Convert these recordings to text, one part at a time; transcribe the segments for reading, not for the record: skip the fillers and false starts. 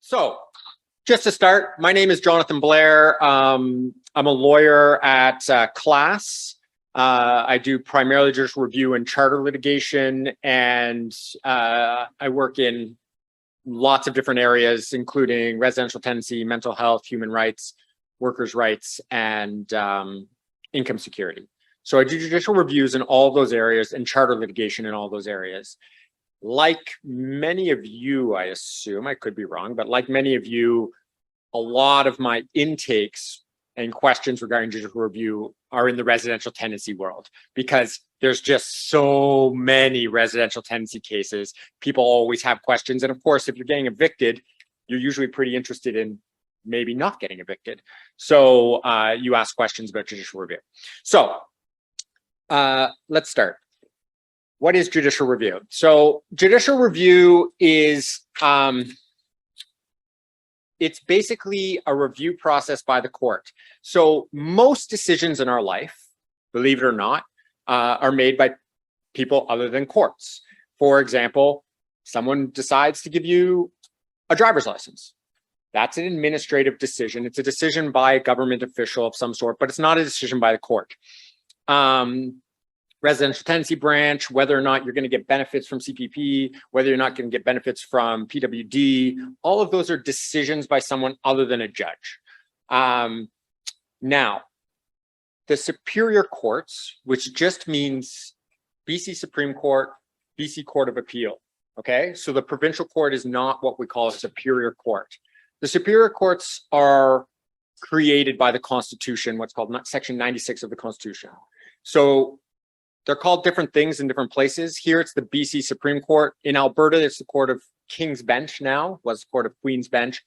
So just to start, my name is Jonathan Blair. I'm a lawyer at Class. I do primarily judicial review and charter litigation, and I work in lots of different areas, including residential tenancy, mental health, human rights, workers' rights, and income security. So I do judicial reviews in all of those areas and charter litigation in all those areas. Like many of you, I assume, I could be wrong, but like many of you, a lot of my intakes and questions regarding judicial review are in the residential tenancy world, because there's just so many residential tenancy cases. People always have questions. And of course, if you're getting evicted, you're usually pretty interested in maybe not getting evicted. So you ask questions about judicial review. So let's start. What is judicial review? So judicial review is, it's basically a review process by the court. So most decisions in our life, believe it or not, are made by people other than courts. For example, someone decides to give you a driver's license. That's an administrative decision. It's a decision by a government official of some sort, but it's not a decision by the court. Residential tenancy branch, whether or not you're going to get benefits from CPP, whether you're not going to get benefits from PWD, all of those are decisions by someone other than a judge. Now, the superior courts, which just means BC Supreme Court, BC Court of Appeal, okay? So the provincial court is not what we call a superior court. The superior courts are created by the Constitution, what's called Section 96 of the Constitution. So they're called different things in different places. Here, it's the BC Supreme Court. In Alberta, it's the Court of King's Bench now, was the Court of Queen's Bench.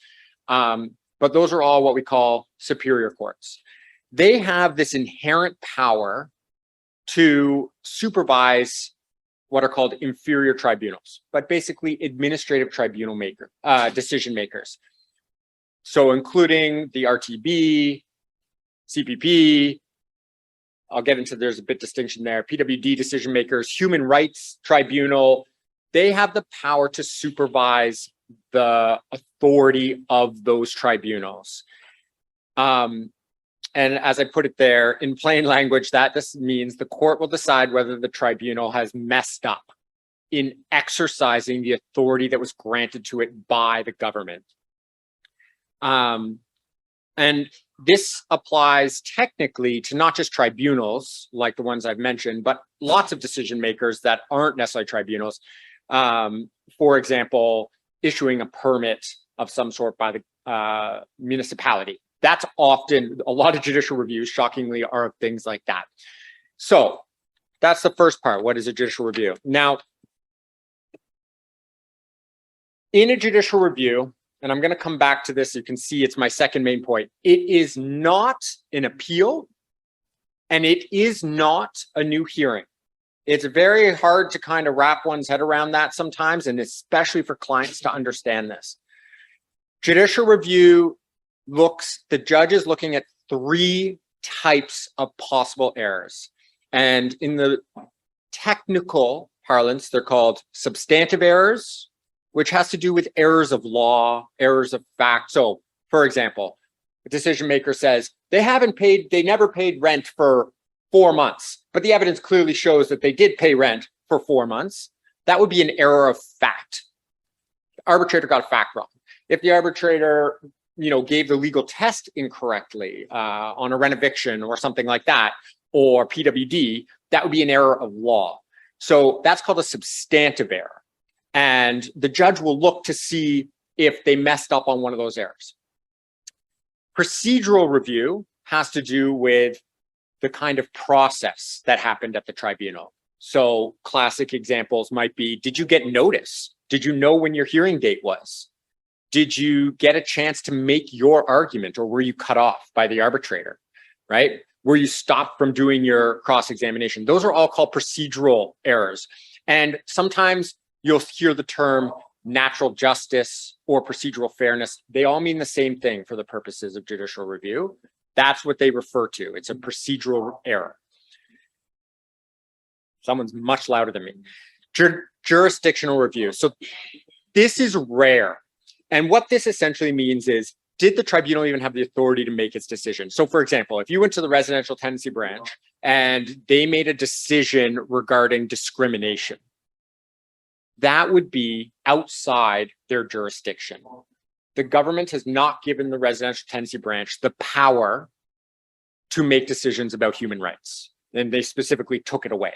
But those are all what we call superior courts. They have this inherent power to supervise what are called inferior tribunals, but basically administrative tribunal decision makers. So including the RTB, CPP, I'll get into, there's a bit distinction there, PWD decision makers, human rights tribunal, they have the power to supervise the authority of those tribunals. And as I put it there, in plain language, this means the court will decide whether the tribunal has messed up in exercising the authority that was granted to it by the government. And this applies technically to not just tribunals like the ones I've mentioned, but lots of decision makers that aren't necessarily tribunals. For example, issuing a permit of some sort by the municipality. That's often, a lot of judicial reviews, shockingly, are of things like that. So that's the first part. What is a judicial review? Now, in a judicial review, and I'm going to come back to this, you can see it's my second main point. It is not an appeal, and it is not a new hearing. It's very hard to kind of wrap one's head around that sometimes, and especially for clients to understand this. Judicial review the judge is looking at three types of possible errors. And in the technical parlance, they're called substantive errors, which has to do with errors of law, errors of fact. So, for example, a decision maker says they never paid rent for 4 months, but the evidence clearly shows that they did pay rent for 4 months. That would be an error of fact. The arbitrator got a fact wrong. If the arbitrator, gave the legal test incorrectly on a rent eviction or something like that, or PWD, that would be an error of law. So that's called a substantive error. And the judge will look to see if they messed up on one of those errors. Procedural review has to do with the kind of process that happened at the tribunal. So classic examples might be, did you get notice? Did you know when your hearing date was? Did you get a chance to make your argument, or were you cut off by the arbitrator, right? Were you stopped from doing your cross-examination? Those are all called procedural errors. And sometimes you'll hear the term natural justice or procedural fairness. They all mean the same thing for the purposes of judicial review. That's what they refer to. It's a procedural error. Someone's much louder than me. Jurisdictional review. So this is rare. And what this essentially means is, did the tribunal even have the authority to make its decision? So for example, if you went to the residential tenancy branch and they made a decision regarding discrimination, that would be outside their jurisdiction. The government has not given the residential tenancy branch the power to make decisions about human rights, and they specifically took it away.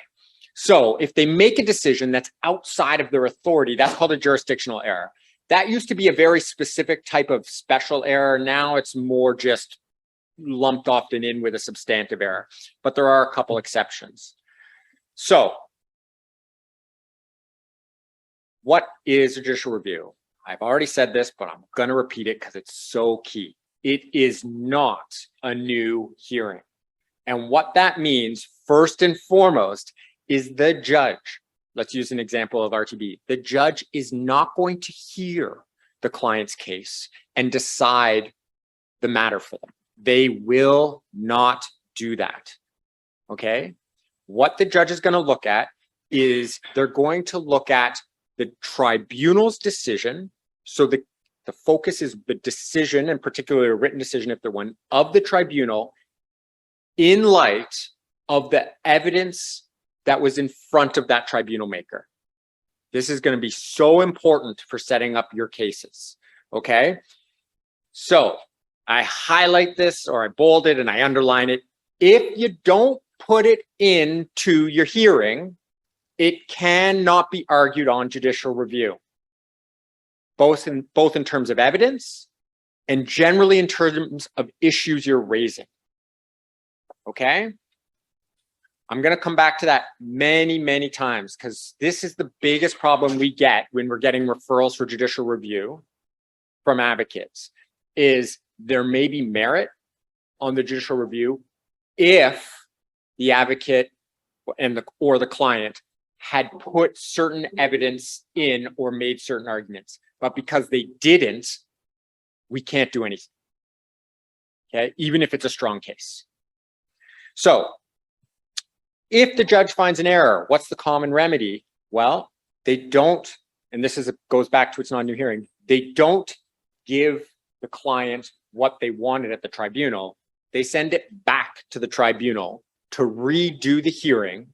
So if they make a decision that's outside of their authority, that's called a jurisdictional error. That used to be a very specific type of special error. Now it's more just lumped often in with a substantive error, but there are a couple exceptions. So what is a judicial review? I've already said this, but I'm going to repeat it because it's so key. It is not a new hearing. And what that means, first and foremost, is the judge. Let's use an example of RTB. The judge is not going to hear the client's case and decide the matter for them. They will not do that. Okay? What the judge is going to look at is they're going to look at the tribunal's decision. So the focus is the decision, and particularly a written decision, if they're one, of the tribunal in light of the evidence that was in front of that tribunal maker. This is going to be so important for setting up your cases, okay? So I highlight this, or I bold it and I underline it. If you don't put it into your hearing, it cannot be argued on judicial review, both in terms of evidence and generally in terms of issues you're raising, okay? I'm going to come back to that many, many times because this is the biggest problem we get when we're getting referrals for judicial review from advocates, is there may be merit on the judicial review if the advocate or the client had put certain evidence in or made certain arguments. But because they didn't, we can't do anything, okay? Even if it's a strong case. So if the judge finds an error, what's the common remedy? Well, they don't, and this goes back to it's not a new hearing, they don't give the client what they wanted at the tribunal. They send it back to the tribunal to redo the hearing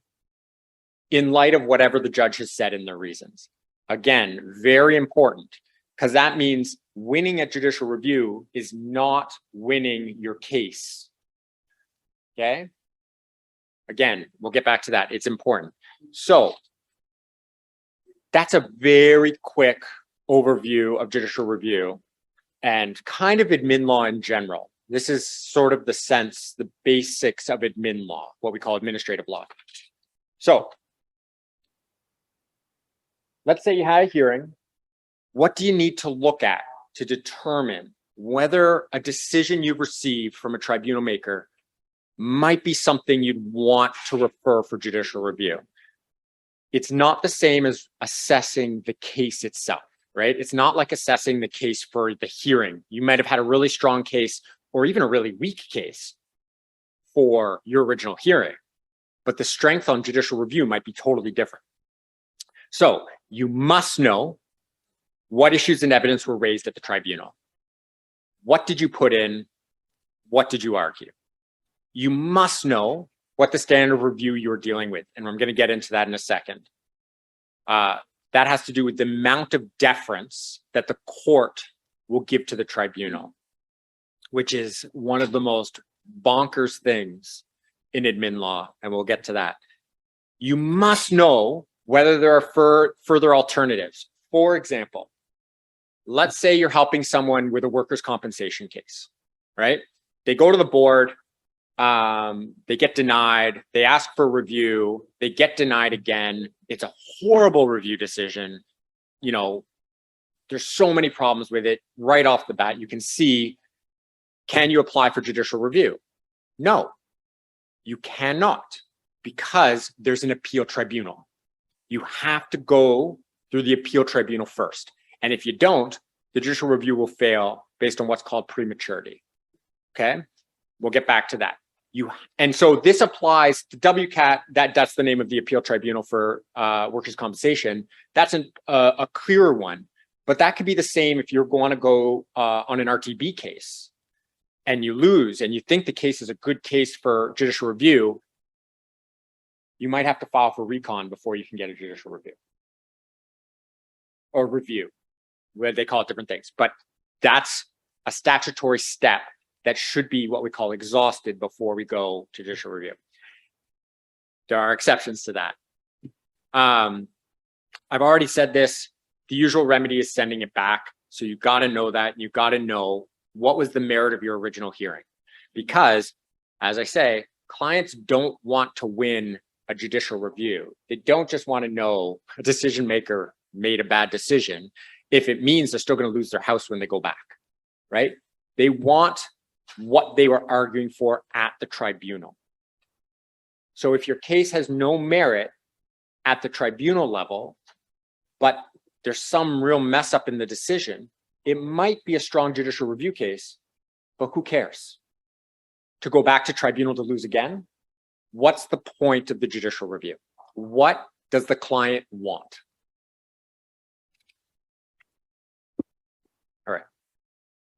in light of whatever the judge has said in their reasons. Again, very important, because that means winning at judicial review is not winning your case, okay? Again, we'll get back to that. It's important. So that's a very quick overview of judicial review and kind of admin law in general. This is sort of the sense, the basics of admin law, what we call administrative law. So let's say you had a hearing. What do you need to look at to determine whether a decision you've received from a tribunal maker might be something you'd want to refer for judicial review? It's not the same as assessing the case itself, right? It's not like assessing the case for the hearing. You might have had a really strong case or even a really weak case for your original hearing, but the strength on judicial review might be totally different. So you must know what issues and evidence were raised at the tribunal. What did you put in? What did you argue? You must know what the standard of review you're dealing with. And I'm going to get into that in a second. That has to do with the amount of deference that the court will give to the tribunal, which is one of the most bonkers things in admin law. And we'll get to that. You must know whether there are further alternatives. For example, let's say you're helping someone with a workers' compensation case, right? They go to the board. They get denied, they ask for review, they get denied again. It's a horrible review decision. You know, there's so many problems with it. Right off the bat, you can see, can you apply for judicial review? No, you cannot, because there's an appeal tribunal. You have to go through the appeal tribunal first. And if you don't, the judicial review will fail based on what's called prematurity. Okay, we'll get back to that. And so this applies to WCAT, that's the name of the appeal tribunal for workers' compensation. That's a clearer one. But that could be the same if you're going to go on an RTB case and you lose and you think the case is a good case for judicial review. You might have to file for recon before you can get a judicial review or review, where they call it different things. But that's a statutory step that should be what we call exhausted before we go to judicial review. There are exceptions to that. I've already said this. The usual remedy is sending it back. So you've got to know that. You've got to know what was the merit of your original hearing. Because, as I say, clients don't want to win a judicial review. They don't just want to know a decision maker made a bad decision if it means they're still going to lose their house when they go back, right? They want what they were arguing for at the tribunal. So if your case has no merit at the tribunal level, but there's some real mess up in the decision, it might be a strong judicial review case, but who cares? To go back to tribunal to lose again? What's the point of the judicial review? What does the client want? All right,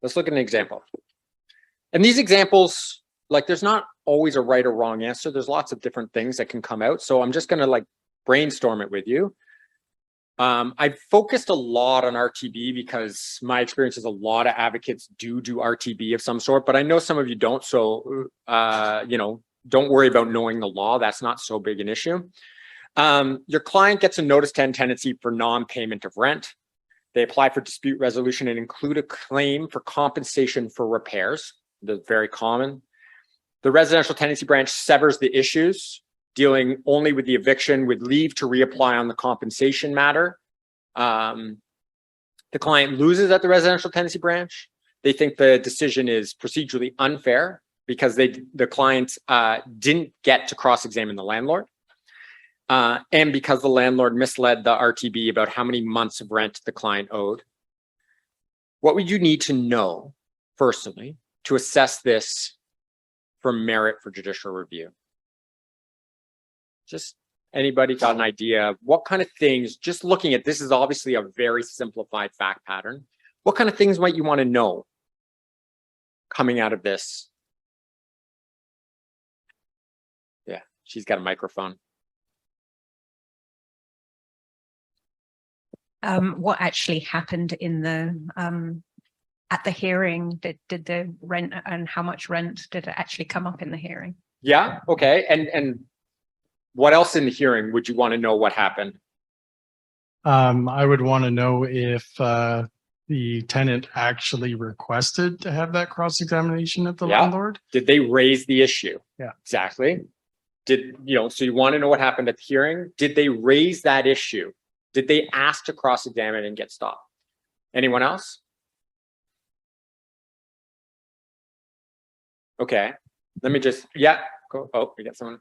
let's look at an example. And these examples, like, there's not always a right or wrong answer. There's lots of different things that can come out. So I'm just gonna brainstorm it with you. I've focused a lot on RTB because my experience is a lot of advocates do RTB of some sort, but I know some of you don't. So, don't worry about knowing the law. That's not so big an issue. Your client gets a notice to end tenancy for non-payment of rent. They apply for dispute resolution and include a claim for compensation for repairs. That's very common. The residential tenancy branch severs the issues, dealing only with the eviction, with leave to reapply on the compensation matter. The client loses at the residential tenancy branch. They think the decision is procedurally unfair because the client didn't get to cross-examine the landlord. And because the landlord misled the RTB about how many months of rent the client owed. What would you need to know, personally, to assess this for merit for judicial review? Just anybody got an idea of what kind of things, just looking at this is obviously a very simplified fact pattern. What kind of things might you want to know coming out of this? Yeah, she's got a microphone. What actually happened in the at the hearing? Did the rent and how much rent did it actually come up in the hearing? Yeah, okay. And what else in the hearing would you want to know what happened? I would want to know if the tenant actually requested to have that cross-examination of the landlord. Did they raise the issue? Yeah. Exactly. So you want to know what happened at the hearing? Did they raise that issue? Did they ask to cross-examine and get stopped? Anyone else? Okay. Let me just, go. Oh, we got someone.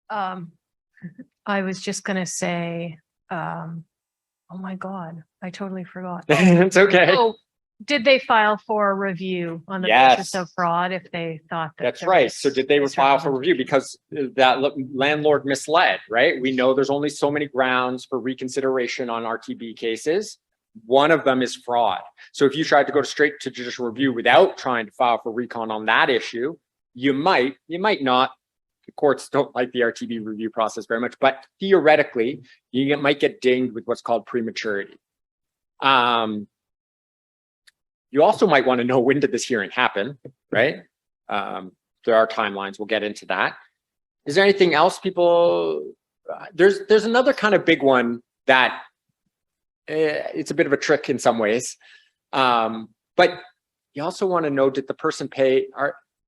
I was just going to say, oh my God, I totally forgot. It's okay. Oh, did they file for a review on the basis of fraud if they thought that? That's right. So did they file for review because that landlord misled, right? We know there's only so many grounds for reconsideration on RTB cases. One of them is fraud. So if you tried to go straight to judicial review without trying to file for recon on that issue, you might not. The courts don't like the RTB review process very much, but theoretically, you might get dinged with what's called prematurity. You also might want to know, when did this hearing happen, right? There are timelines. We'll get into that. Is there anything else people? There's another kind of big one that it's a bit of a trick in some ways, but you also want to know: did the person pay?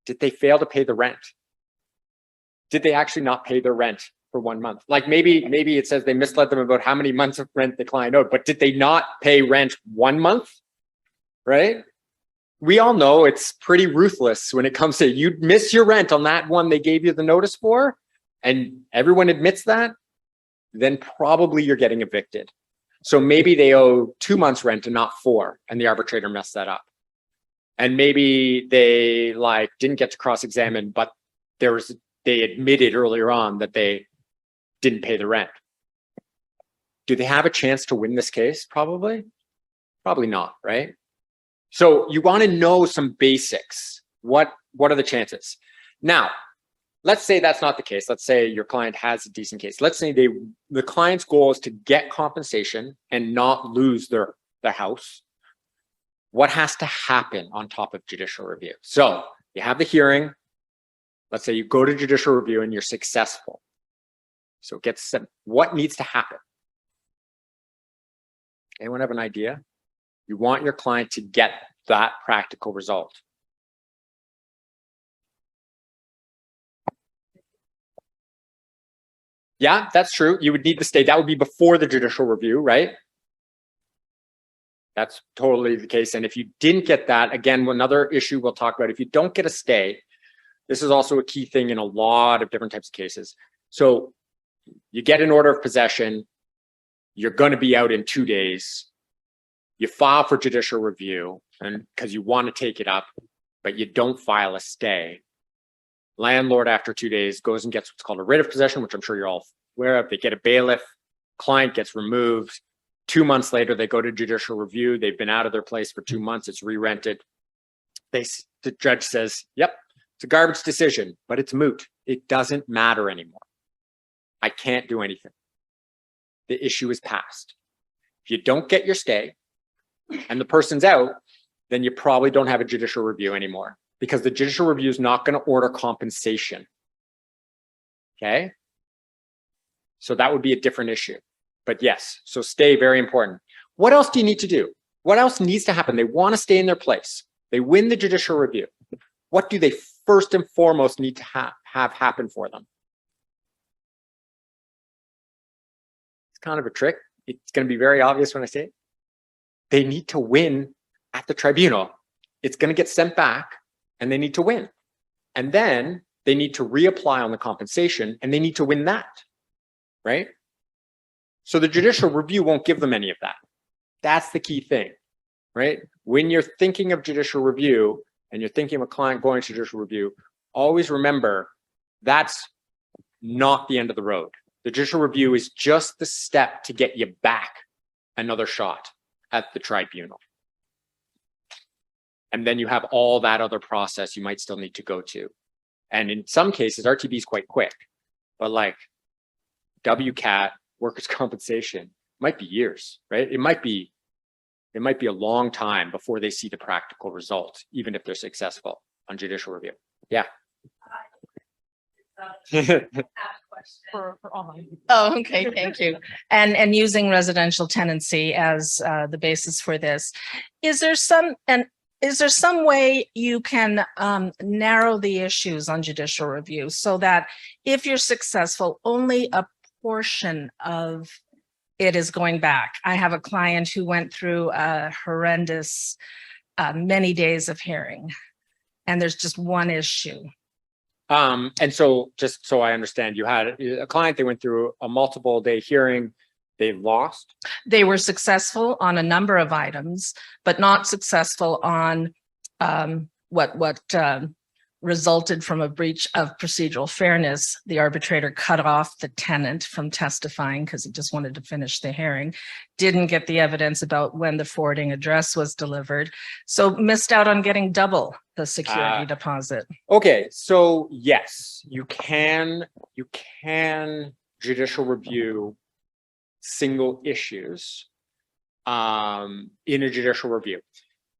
Did they fail to pay the rent? Did they actually not pay their rent for 1 month? Like maybe it says they misled them about how many months of rent the client owed, but did they not pay rent 1 month? Right? We all know it's pretty ruthless when it comes to you miss your rent on that one they gave you the notice for, and everyone admits that, then probably you're getting evicted. So maybe they owe 2 months rent and not 4, and the arbitrator messed that up. And maybe they didn't get to cross-examine, but they admitted earlier on that they didn't pay the rent. Do they have a chance to win this case? Probably not, right? So you want to know some basics. What are the chances? Now, let's say that's not the case. Let's say your client has a decent case. Let's say the client's goal is to get compensation and not lose their house. What has to happen on top of judicial review? So you have the hearing. Let's say you go to judicial review and you're successful. So what needs to happen? Anyone have an idea? You want your client to get that practical result. Yeah, that's true. You would need the stay. That would be before the judicial review, right? That's totally the case. And if you didn't get that, again, another issue we'll talk about, if you don't get a stay, this is also a key thing in a lot of different types of cases. So you get an order of possession, you're going to be out in 2 days. You file for judicial review and because you want to take it up, but you don't file a stay. Landlord after 2 days goes and gets what's called a writ of possession, which I'm sure you're all aware of. They get a bailiff, client gets removed. 2 months later, they go to judicial review. They've been out of their place for 2 months. It's re-rented. The judge says, yep, it's a garbage decision, but it's moot. It doesn't matter anymore. I can't do anything. The issue is passed. If you don't get your stay and the person's out, then you probably don't have a judicial review anymore because the judicial review is not going to order compensation. Okay. So that would be a different issue. But yes, so stay, very important. What else do you need to do? What else needs to happen? They want to stay in their place. They win the judicial review. What do they first and foremost need to have happen for them? It's kind of a trick. It's going to be very obvious when I say it. They need to win at the tribunal. It's going to get sent back and they need to win. And then they need to reapply on the compensation and they need to win that, right? So the judicial review won't give them any of that. That's the key thing, right? When you're thinking of judicial review and you're thinking of a client going to judicial review, always remember that's not the end of the road. The judicial review is just the step to get you back another shot at the tribunal. And then you have all that other process you might still need to go to. And in some cases, RTB is quite quick, but like WCAT, workers' compensation, might be years, right? It might be a long time before they see the practical result, even if they're successful on judicial review. Yeah. For online. Oh, okay, thank you. And using residential tenancy as the basis for this, is there some way you can narrow the issues on judicial review so that if you're successful, only a portion of it is going back? I have a client who went through a horrendous many days of hearing, and there's just one issue. And so just so I understand, you had a client, they went through a multiple day hearing, they lost. They were successful on a number of items, but not successful on what resulted from a breach of procedural fairness. The arbitrator cut off the tenant from testifying because he just wanted to finish the hearing, didn't get the evidence about when the forwarding address was delivered, so missed out on getting double the security deposit. Okay, so yes, you can judicial review single issues in a judicial review.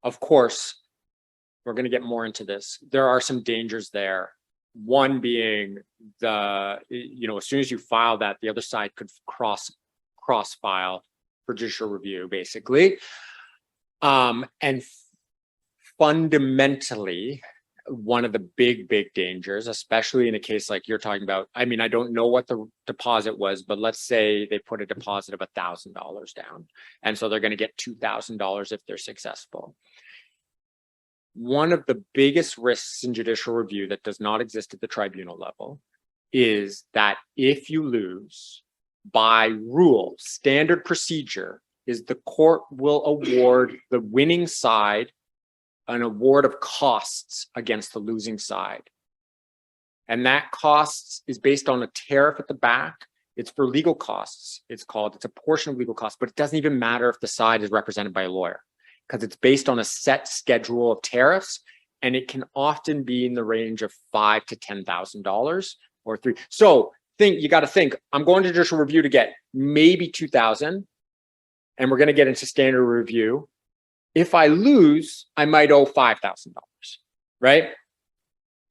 Of course, we're going to get more into this. There are some dangers there. One being as soon as you file that, the other side could cross file for judicial review, basically. And fundamentally, one of the big dangers, especially in a case like you're talking about, I mean, I don't know what the deposit was, but let's say they put a deposit of $1,000 down. And so they're going to get $2,000 if they're successful. One of the biggest risks in judicial review that does not exist at the tribunal level is that if you lose, by rule, standard procedure is the court will award the winning side an award of costs against the losing side. And that costs is based on a tariff at the back It's for legal costs. It's a portion of legal costs, but it doesn't even matter if the side is represented by a lawyer because it's based on a set schedule of tariffs, and it can often be in the range of $5,000 to $10,000 or $3,000. So you got to think, I'm going to judicial review to get maybe $2,000, and we're going to get into standard review. If I lose, I might owe $5,000, right?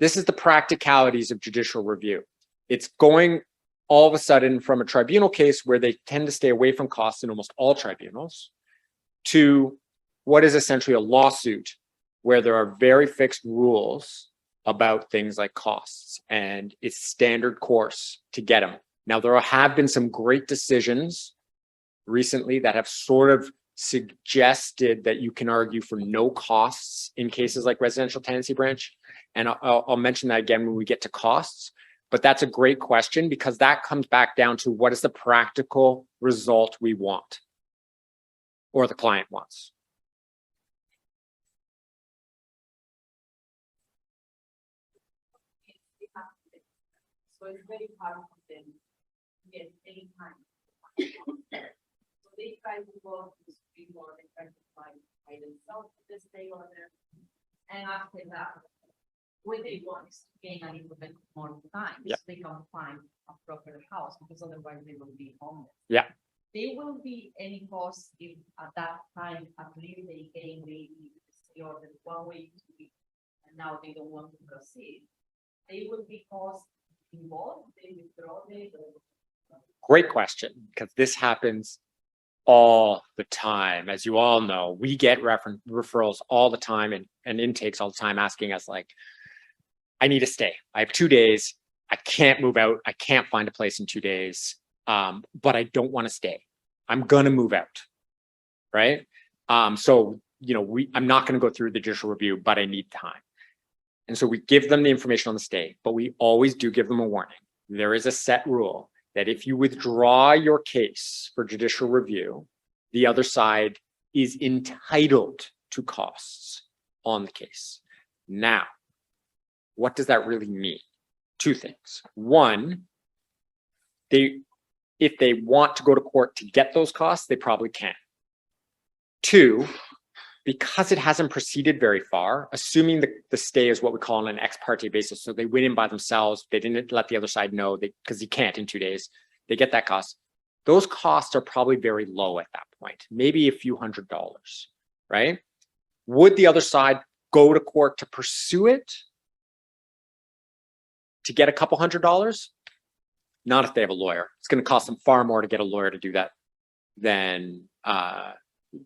This is the practicalities of judicial review. It's going all of a sudden from a tribunal case where they tend to stay away from costs in almost all tribunals to what is essentially a lawsuit where there are very fixed rules about things like costs, and it's standard course to get them. Now, there have been some great decisions recently that have sort of suggested that you can argue for no costs in cases like residential tenancy branch. And I'll mention that again when we get to costs. But that's a great question because that comes back down to what is the practical result we want or the client wants. So it's very hard for them to get any time. So they try to go to the Supreme Court and try to find by themselves this stay order. And after that, what they want is to gain a little bit more time. Yeah. So they can find a proper house because otherwise they will be homeless. Yeah. There will be any cost if at that time, at least they gain maybe the stay order 1 week, 2 weeks, and now they don't want to proceed. They will be cost involved, they withdraw it. Great question, because this happens all the time. As you all know, we get referrals all the time and intakes all the time asking us like, I need to stay. I have 2 days. I can't move out. I can't find a place in 2 days, but I don't want to stay. I'm going to move out, right? So, I'm not going to go through the judicial review, but I need time. And so we give them the information on the stay, but we always do give them a warning. There is a set rule that if you withdraw your case for judicial review, the other side is entitled to costs on the case. Now, what does that really mean? 2 things. One, if they want to go to court to get those costs, they probably can. 2, because it hasn't proceeded very far, assuming the stay is what we call on an ex parte basis. So they went in by themselves. They didn't let the other side know because you can't in 2 days. They get that cost. Those costs are probably very low at that point, maybe a few $100s, right? Would the other side go to court to pursue it to get a couple $100s? Not if they have a lawyer. It's going to cost them far more to get a lawyer to do that than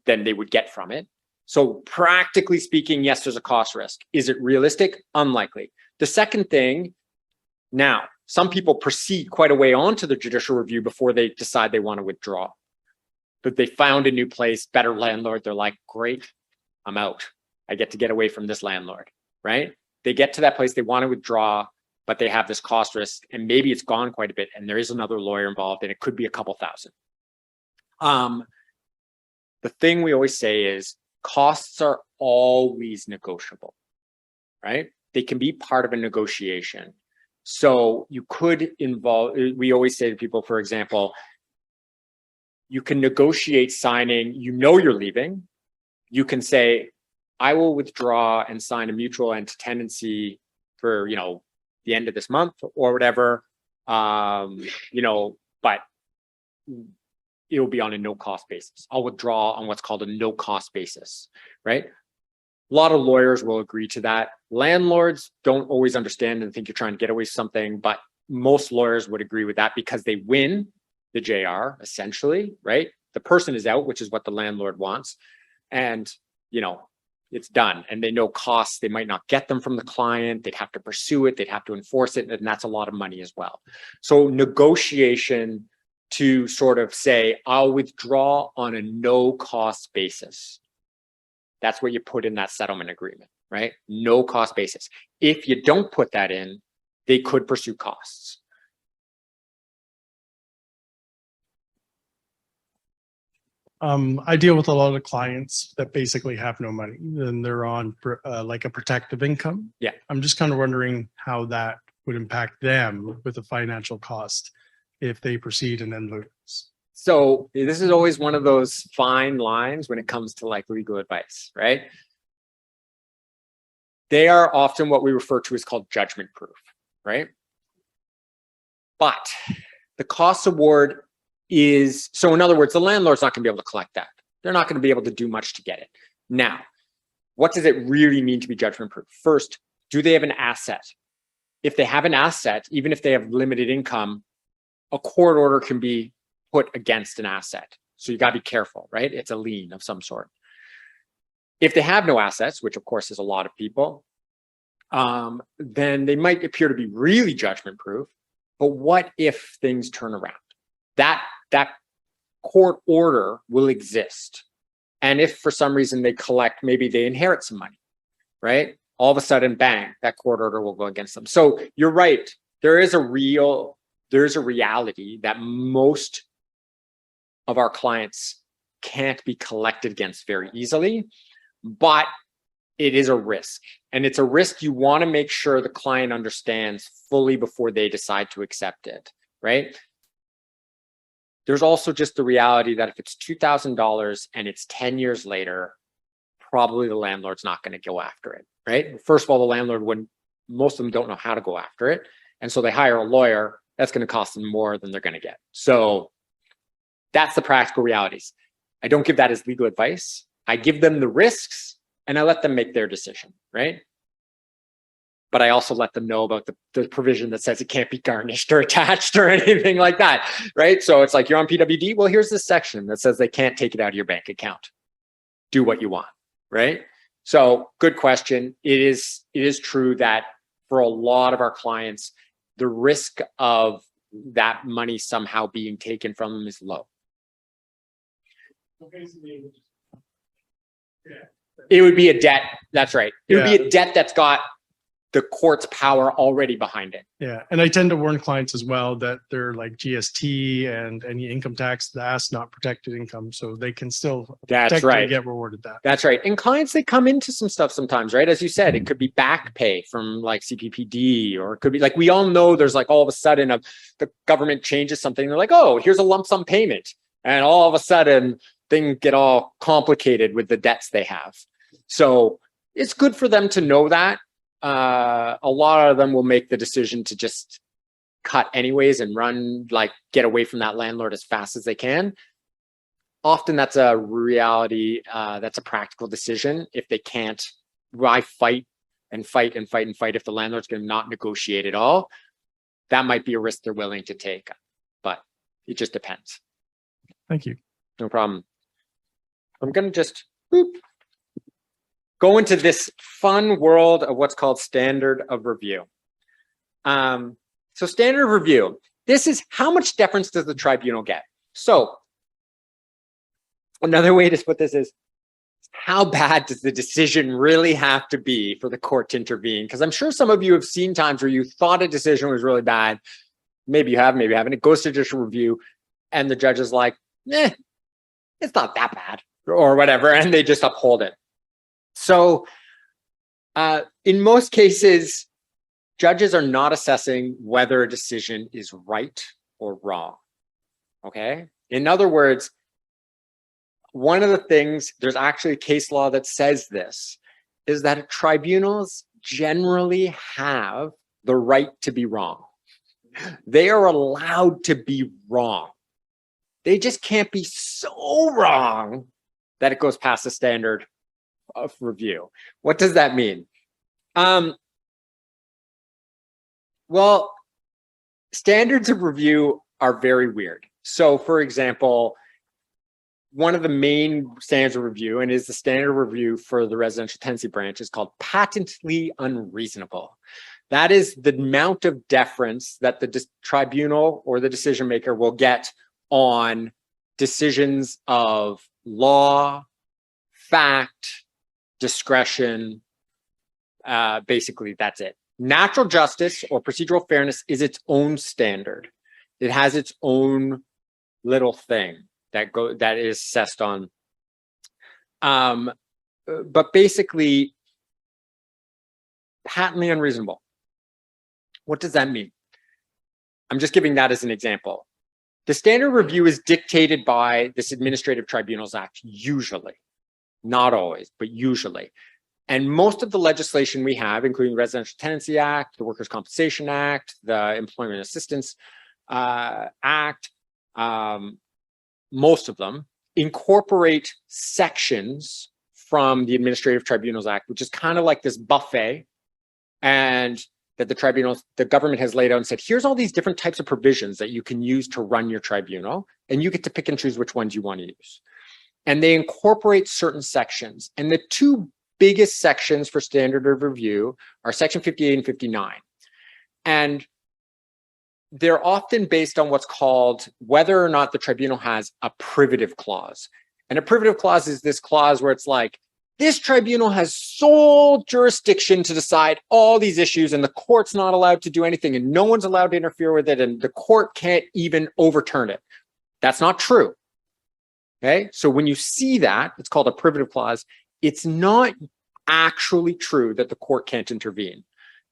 they would get from it. So practically speaking, yes, there's a cost risk. Is it realistic? Unlikely. The second thing, now, some people proceed quite a way onto the judicial review before they decide they want to withdraw. But they found a new place, better landlord. They're like, great, I'm out. I get to get away from this landlord, right? They get to that place, they want to withdraw, but they have this cost risk and maybe it's gone quite a bit and there is another lawyer involved and it could be a couple thousand. The thing we always say is, costs are always negotiable, right? They can be part of a negotiation. So you could involve, we always say to people, for example, you can negotiate signing, you're leaving. You can say, I will withdraw and sign a mutual end tenancy for, the end of this month or whatever, but it'll be on a no cost basis. I'll withdraw on what's called a no cost basis, right? A lot of lawyers will agree to that. Landlords don't always understand and think you're trying to get away with something, but most lawyers would agree with that because they win the JR essentially, right? The person is out, which is what the landlord wants. And, it's done. And they know costs. They might not get them from the client. They'd have to pursue it. They'd have to enforce it. And that's a lot of money as well. So negotiation to sort of say, I'll withdraw on a no cost basis. That's what you put in that settlement agreement, right? No cost basis. If you don't put that in, they could pursue costs. I deal with a lot of clients that basically have no money and they're on like a protective income. Yeah. I'm just kind of wondering how that would impact them with the financial cost. if they proceed and then lose? So this is always one of those fine lines when it comes to like legal advice, right? They are often what we refer to as called judgment proof, right? But the cost award is, so in other words, the landlord's not going to be able to collect that. They're not going to be able to do much to get it. Now, what does it really mean to be judgment proof? First, do they have an asset? If they have an asset, even if they have limited income, a court order can be put against an asset. So you got to be careful, right? It's a lien of some sort. If they have no assets, which of course is a lot of people, then they might appear to be really judgment proof. But what if things turn around? That court order will exist. And if for some reason they collect, maybe they inherit some money, right? All of a sudden, bang, that court order will go against them. So you're right. There is a reality that most of our clients can't be collected against very easily, but it is a risk. And it's a risk you want to make sure the client understands fully before they decide to accept it, right? There's also just the reality that if it's $2,000 and it's 10 years later, probably the landlord's not going to go after it, right? First of all, the landlord wouldn't, most of them don't know how to go after it. And so they hire a lawyer, that's going to cost them more than they're going to get. So that's the practical realities. I don't give that as legal advice. I give them the risks and I let them make their decision, right? But I also let them know about the provision that says it can't be garnished or attached or anything like that, right? So it's like, you're on PWD, well, here's this section that says they can't take it out of your bank account. Do what you want, right? So good question. It is true that for a lot of our clients, the risk of that money somehow being taken from them is low. It would be a debt. That's right. It would be a debt that's got the court's power already behind it. Yeah. And I tend to warn clients as well that they're like GST and any income tax, that's not protected income. So they can still technically get rewarded that. That's right. And clients, they come into some stuff sometimes, right? As you said, it could be back pay from like CPPD, or it could be like, we all know there's like all of a sudden the government changes something. They're like, oh, here's a lump sum payment. And all of a sudden things get all complicated with the debts they have. So it's good for them to know that. A lot of them will make the decision to just cut anyways and run, like get away from that landlord as fast as they can. Often that's a reality. That's a practical decision. If they can't, why fight and fight and fight and fight if the landlord's going to not negotiate at all? That might be a risk they're willing to take, but it just depends. Thank you. No problem. I'm going to just go into this fun world of what's called standard of review. So standard of review, this is how much deference does the tribunal get? So another way to put this is, how bad does the decision really have to be for the court to intervene? Because I'm sure some of you have seen times where you thought a decision was really bad. Maybe you have, maybe you haven't. It goes to judicial review and the judge is like, it's not that bad or whatever. And they just uphold it. So in most cases, judges are not assessing whether a decision is right or wrong. Okay. In other words, one of the things, there's actually a case law that says this, is that tribunals generally have the right to be wrong. They are allowed to be wrong. They just can't be so wrong that it goes past the standard of review. What does that mean? Well, standards of review are very weird. So for example, one of the main standards of review, and is the standard of review for the residential tenancy branch, is called patently unreasonable. That is the amount of deference that the tribunal or the decision maker will get on decisions of law, fact, discretion. Basically, that's it. Natural justice or procedural fairness is its own standard. It has its own little thing that is assessed on. But basically, patently unreasonable. What does that mean? I'm just giving that as an example. The standard review is dictated by this Administrative Tribunals Act, usually, not always, but usually. And most of the legislation we have, including the Residential Tenancy Act, the Workers' Compensation Act, the Employment Assistance Act, most of them incorporate sections from the Administrative Tribunals Act, which is kind of like this buffet, and that the government has laid out and said, here's all these different types of provisions that you can use to run your tribunal, and you get to pick and choose which ones you want to use. And they incorporate certain sections. And the two biggest sections for standard of review are section 58 and 59. And they're often based on what's called whether or not the tribunal has a privative clause. And a privative clause is this clause where it's like, this tribunal has sole jurisdiction to decide all these issues, and the court's not allowed to do anything, and no one's allowed to interfere with it, and the court can't even overturn it. That's not true. Okay, so when you see that, it's called a privative clause. It's not actually true that the court can't intervene.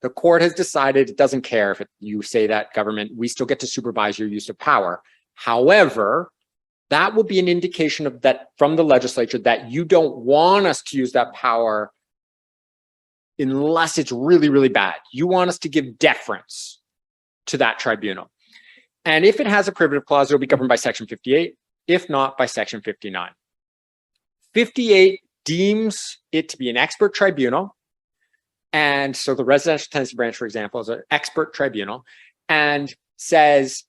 The court has decided it doesn't care if you say that, government, we still get to supervise your use of power. However, that will be an indication of that from the legislature that you don't want us to use that power unless it's really, really bad. You want us to give deference to that tribunal. And if it has a privative clause, it'll be governed by section 58, if not by section 59. 58 deems it to be an expert tribunal. And so the Residential Tenancy Branch, for example, is an expert tribunal and says,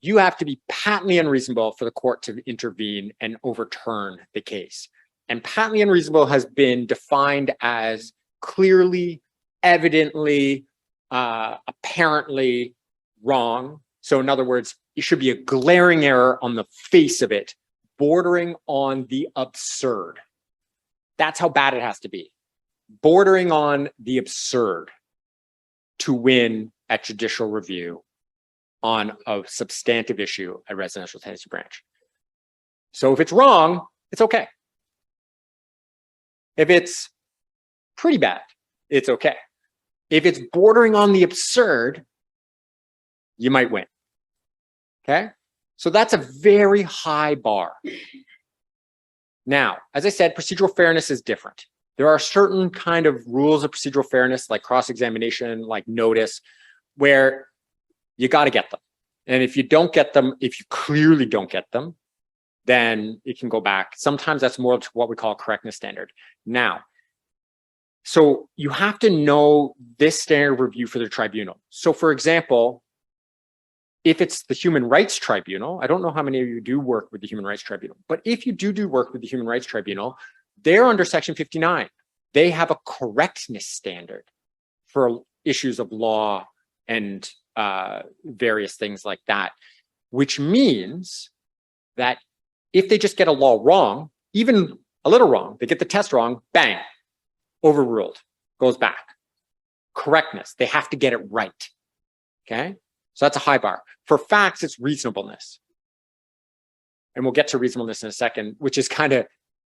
you have to be patently unreasonable for the court to intervene and overturn the case. And patently unreasonable has been defined as clearly, evidently, apparently wrong. So in other words, it should be a glaring error on the face of it, bordering on the absurd. That's how bad it has to be. Bordering on the absurd to win at judicial review on a substantive issue at Residential Tenancy Branch. So if it's wrong, it's okay. If it's pretty bad, it's okay. If it's bordering on the absurd, you might win. Okay? So that's a very high bar. Now, as I said, procedural fairness is different. There are certain kind of rules of procedural fairness, like cross-examination, like notice, where you got to get them. And if you don't get them, if you clearly don't get them, then it can go back. Sometimes that's more to what we call a correctness standard. Now, so you have to know this standard review for the tribunal. So for example, if it's the Human Rights Tribunal, I don't know how many of you do work with the Human Rights Tribunal, but if you do work with the Human Rights Tribunal, they're under section 59. They have a correctness standard for issues of law and various things like that, which means that if they just get a law wrong, even a little wrong, they get the test wrong, bang, overruled, goes back. Correctness, they have to get it right, okay? So that's a high bar. For facts, it's reasonableness. And we'll get to reasonableness in a second, which is kind of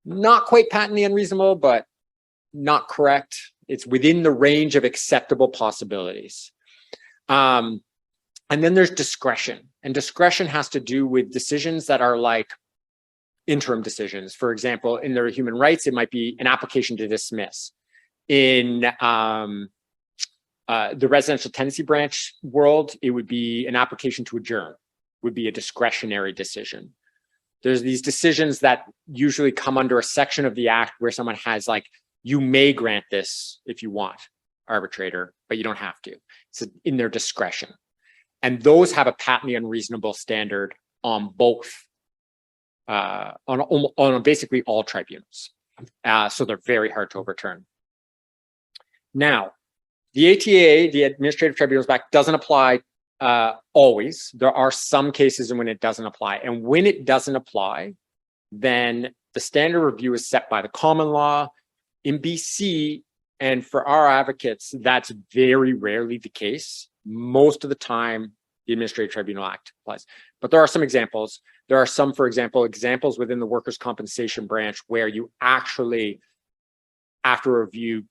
not quite patently unreasonable, but not correct. It's within the range of acceptable possibilities. And then there's discretion. And discretion has to do with decisions that are like interim decisions. For example, in their human rights, it might be an application to dismiss. In the Residential Tenancy Branch world, it would be an application to adjourn, would be a discretionary decision. There's these decisions that usually come under a section of the act where someone has like, you may grant this if you want, arbitrator, but you don't have to. It's in their discretion. And those have a patently unreasonable standard on both, on basically all tribunals. So they're very hard to overturn. Now, the ATA, the Administrative Tribunals Act, doesn't apply always. There are some cases when it doesn't apply. And when it doesn't apply, then the standard review is set by the common law. In BC, and for our advocates, that's very rarely the case. Most of the time, the Administrative Tribunal Act applies. But there are some examples. There are some, for example, examples within the Workers' Compensation Branch where you actually, after review,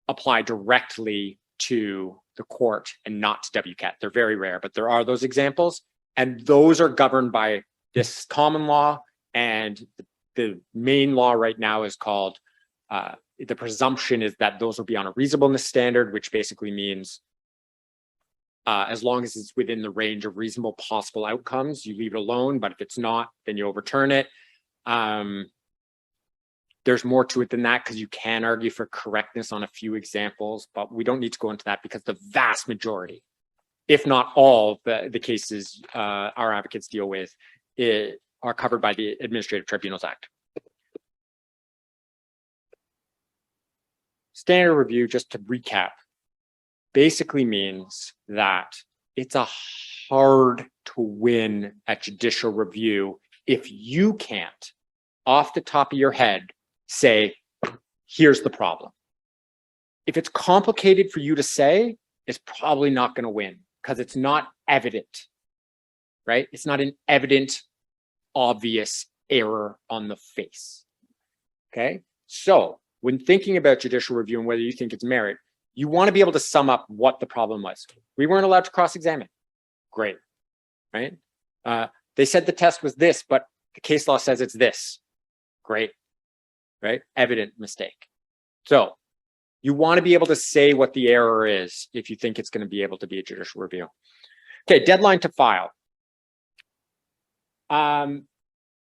apply directly to the court and not to WCAT. They're very rare, but there are those examples. And those are governed by this common law, and the main law right now is called, the presumption is that those will be on a reasonableness standard, which basically means as long as it's within the range of reasonable possible outcomes, you leave it alone. But if it's not, then you overturn it. There's more to it than that, because you can argue for correctness on a few examples, but we don't need to go into that because the vast majority, if not all, the cases our advocates deal with are covered by the Administrative Tribunals Act. Standard review, just to recap, basically means that it's a hard to win at judicial review if you can't, off the top of your head, say, here's the problem. If it's complicated for you to say, it's probably not going to win because it's not evident, right? It's not an evident, obvious error on the face. Okay. So when thinking about judicial review and whether you think it's merit, you want to be able to sum up what the problem was. We weren't allowed to cross-examine. Great, right? They said the test was this, but the case law says it's this. Great, right? Evident mistake. So you want to be able to say what the error is if you think it's going to be able to be a judicial review. Okay, deadline to file.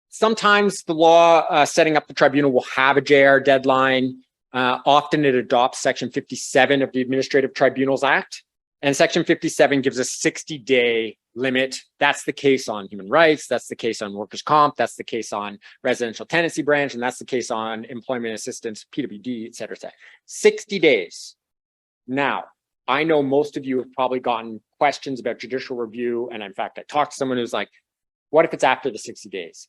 Sometimes the law setting up the tribunal will have a JR deadline. Often it adopts Section 57 of the Administrative Tribunals Act. And Section 57 gives a 60-day limit. That's the case on human rights. That's the case on workers' comp. That's the case on residential tenancy branch. And that's the case on employment assistance, PWD, et cetera, et cetera. 60 days. Now, I know most of you have probably gotten questions about judicial review. And in fact, I talked to someone who's like, what if it's after the 60 days?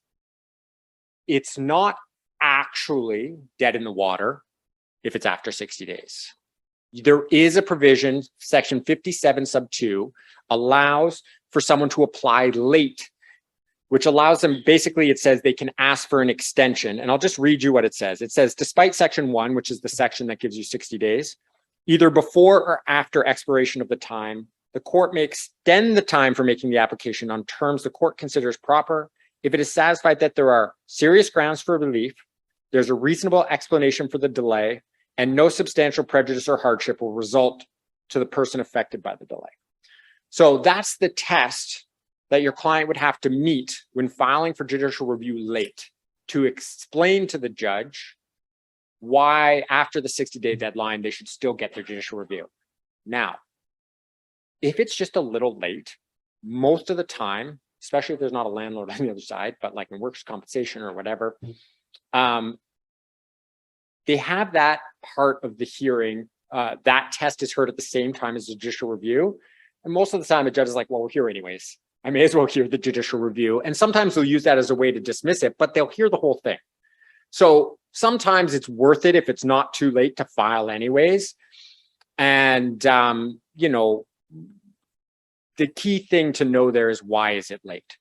It's not actually dead in the water if it's after 60 days. There is a provision, Section 57 sub 2, allows for someone to apply late, which allows them, basically it says they can ask for an extension. And I'll just read you what it says. It says, despite Section 1, which is the section that gives you 60 days, either before or after expiration of the time, the court may extend the time for making the application on terms the court considers proper if it is satisfied that there are serious grounds for relief, there's a reasonable explanation for the delay, and no substantial prejudice or hardship will result to the person affected by the delay. So that's the test that your client would have to meet when filing for judicial review late, to explain to the judge why after the 60-day deadline, they should still get their judicial review. Now, if it's just a little late, most of the time, especially if there's not a landlord on the other side, but like in workers' compensation or whatever, they have that part of the hearing. That test is heard at the same time as the judicial review. And most of the time, the judge is like, well, we're here anyways. I may as well hear the judicial review. And sometimes they'll use that as a way to dismiss it, but they'll hear the whole thing. So sometimes it's worth it if it's not too late to file anyways. And, you know, the key thing to know there is, why is it late,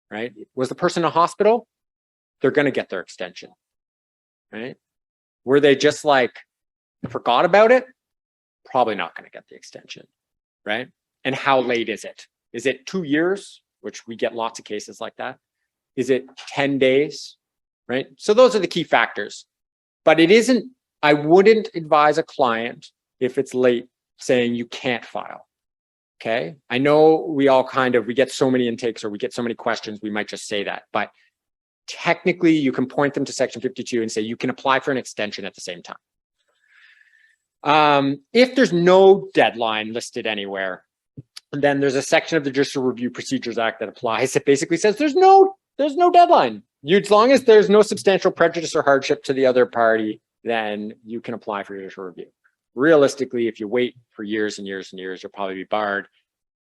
right? Was the person in a hospital? They're going to get their extension, right? Were they just like, forgot about it? Probably not going to get the extension, right? And how late is it? Is it 2 years, which we get lots of cases like that? Is it 10 days, right? So those are the key factors. But it isn't, I wouldn't advise a client if it's late saying you can't file. Okay, I know we all we get so many intakes or we get so many questions, we might just say that, but technically you can point them to Section 52 and say you can apply for an extension at the same time. If there's no deadline listed anywhere, then there's a section of the Judicial Review Procedures Act that applies. It basically says there's no deadline. As long as there's no substantial prejudice or hardship to the other party, then you can apply for judicial review. Realistically, if you wait for years and years and years, you'll probably be barred.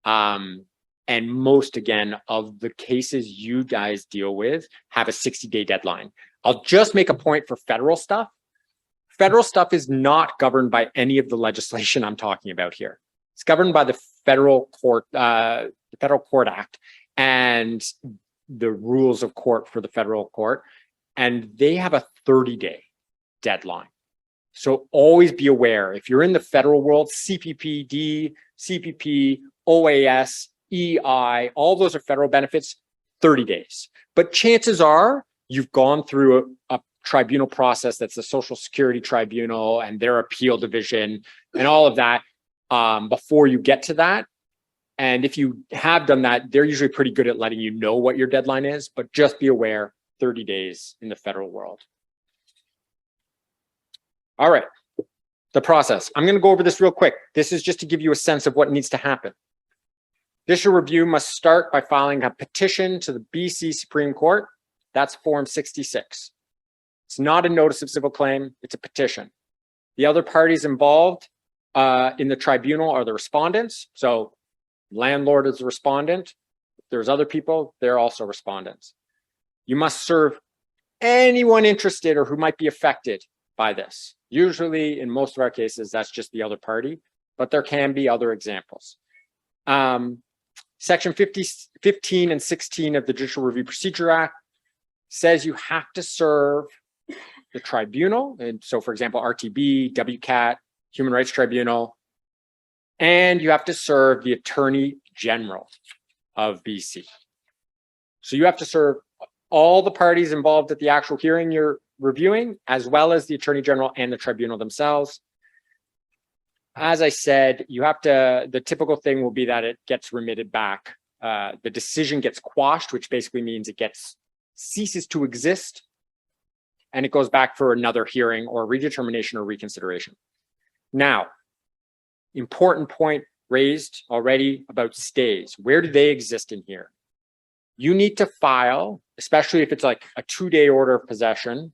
And most, again, of the cases you guys deal with have a 60-day deadline. I'll just make a point for federal stuff. Federal stuff is not governed by any of the legislation I'm talking about here. It's governed by the Federal Court Act and the rules of court for the federal court. And they have a 30-day deadline. So always be aware, if you're in the federal world, CPPD, CPP, OAS, EI, all those are federal benefits, 30 days. But chances are you've gone through a tribunal process that's the Social Security Tribunal and their appeal division and all of that before you get to that. And if you have done that, they're usually pretty good at letting you know what your deadline is, but just be aware, 30 days in the federal world. All right, the process. I'm going to go over this real quick. This is just to give you a sense of what needs to happen. Judicial review must start by filing a petition to the BC Supreme Court. That's Form 66. It's not a notice of civil claim, it's a petition. The other parties involved in the tribunal are the respondents. So landlord is the respondent. If there's other people, they're also respondents. You must serve anyone interested or who might be affected by this. Usually, in most of our cases, that's just the other party, but there can be other examples. Section 15 and 16 of the Judicial Review Procedure Act says you have to serve the tribunal. And so, for example, RTB, WCAT, Human Rights Tribunal, and you have to serve the Attorney General of BC. So you have to serve all the parties involved at the actual hearing you're reviewing, as well as the Attorney General and the tribunal themselves. As I said, you have to, the typical thing will be that it gets remitted back. The decision gets quashed, which basically means it ceases to exist, and it goes back for another hearing or redetermination or reconsideration. Now, important point raised already about stays. Where do they exist in here? You need to file, especially if it's like a 2-day order of possession,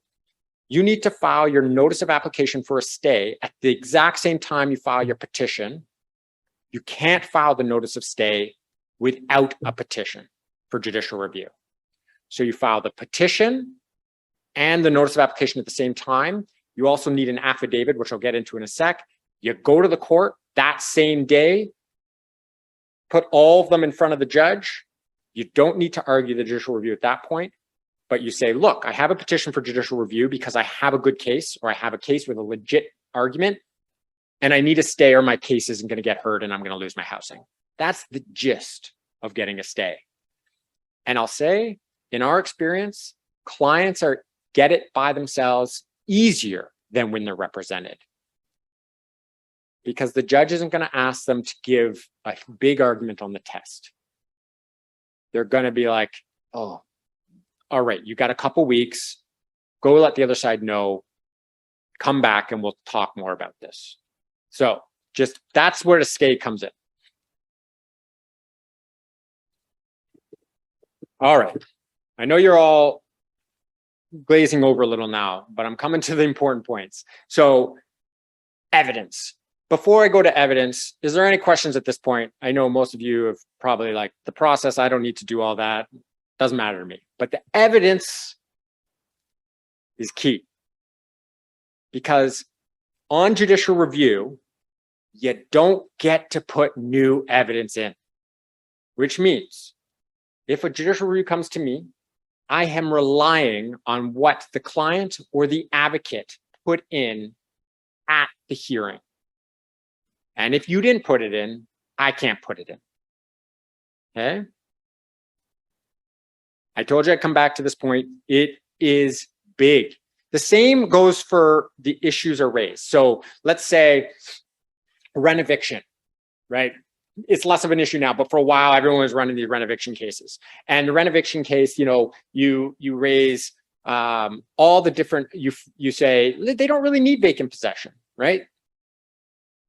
you need to file your notice of application for a stay at the exact same time you file your petition. You can't file the notice of stay without a petition for judicial review. So you file the petition and the notice of application at the same time. You also need an affidavit, which I'll get into in a sec. You go to the court that same day, put all of them in front of the judge. You don't need to argue the judicial review at that point, but you say, look, I have a petition for judicial review because I have a good case, or I have a case with a legit argument, and I need a stay or my case isn't going to get heard and I'm going to lose my housing. That's the gist of getting a stay. And I'll say, in our experience, clients get it by themselves easier than when they're represented, because the judge isn't going to ask them to give a big argument on the test. They're going to be like, oh, all right, you got a couple weeks, go let the other side know, come back and we'll talk more about this. So just, that's where the stay comes in. All right, I know you're all glazing over a little now, but I'm coming to the important points. So evidence. Before I go to evidence, is there any questions at this point? I know most of you have probably like the process. I don't need to do all that. Doesn't matter to me. But the evidence is key, because on judicial review, you don't get to put new evidence in, which means if a judicial review comes to me, I am relying on what the client or the advocate put in at the hearing. And if you didn't put it in, I can't put it in. Okay? I told you I'd come back to this point. It is big. The same goes for the issues are raised. So let's say rent eviction, right? It's less of an issue now, but for a while, everyone was running these rent eviction cases. And the rent eviction case, you know, you raise all the different, you say they don't really need vacant possession, right?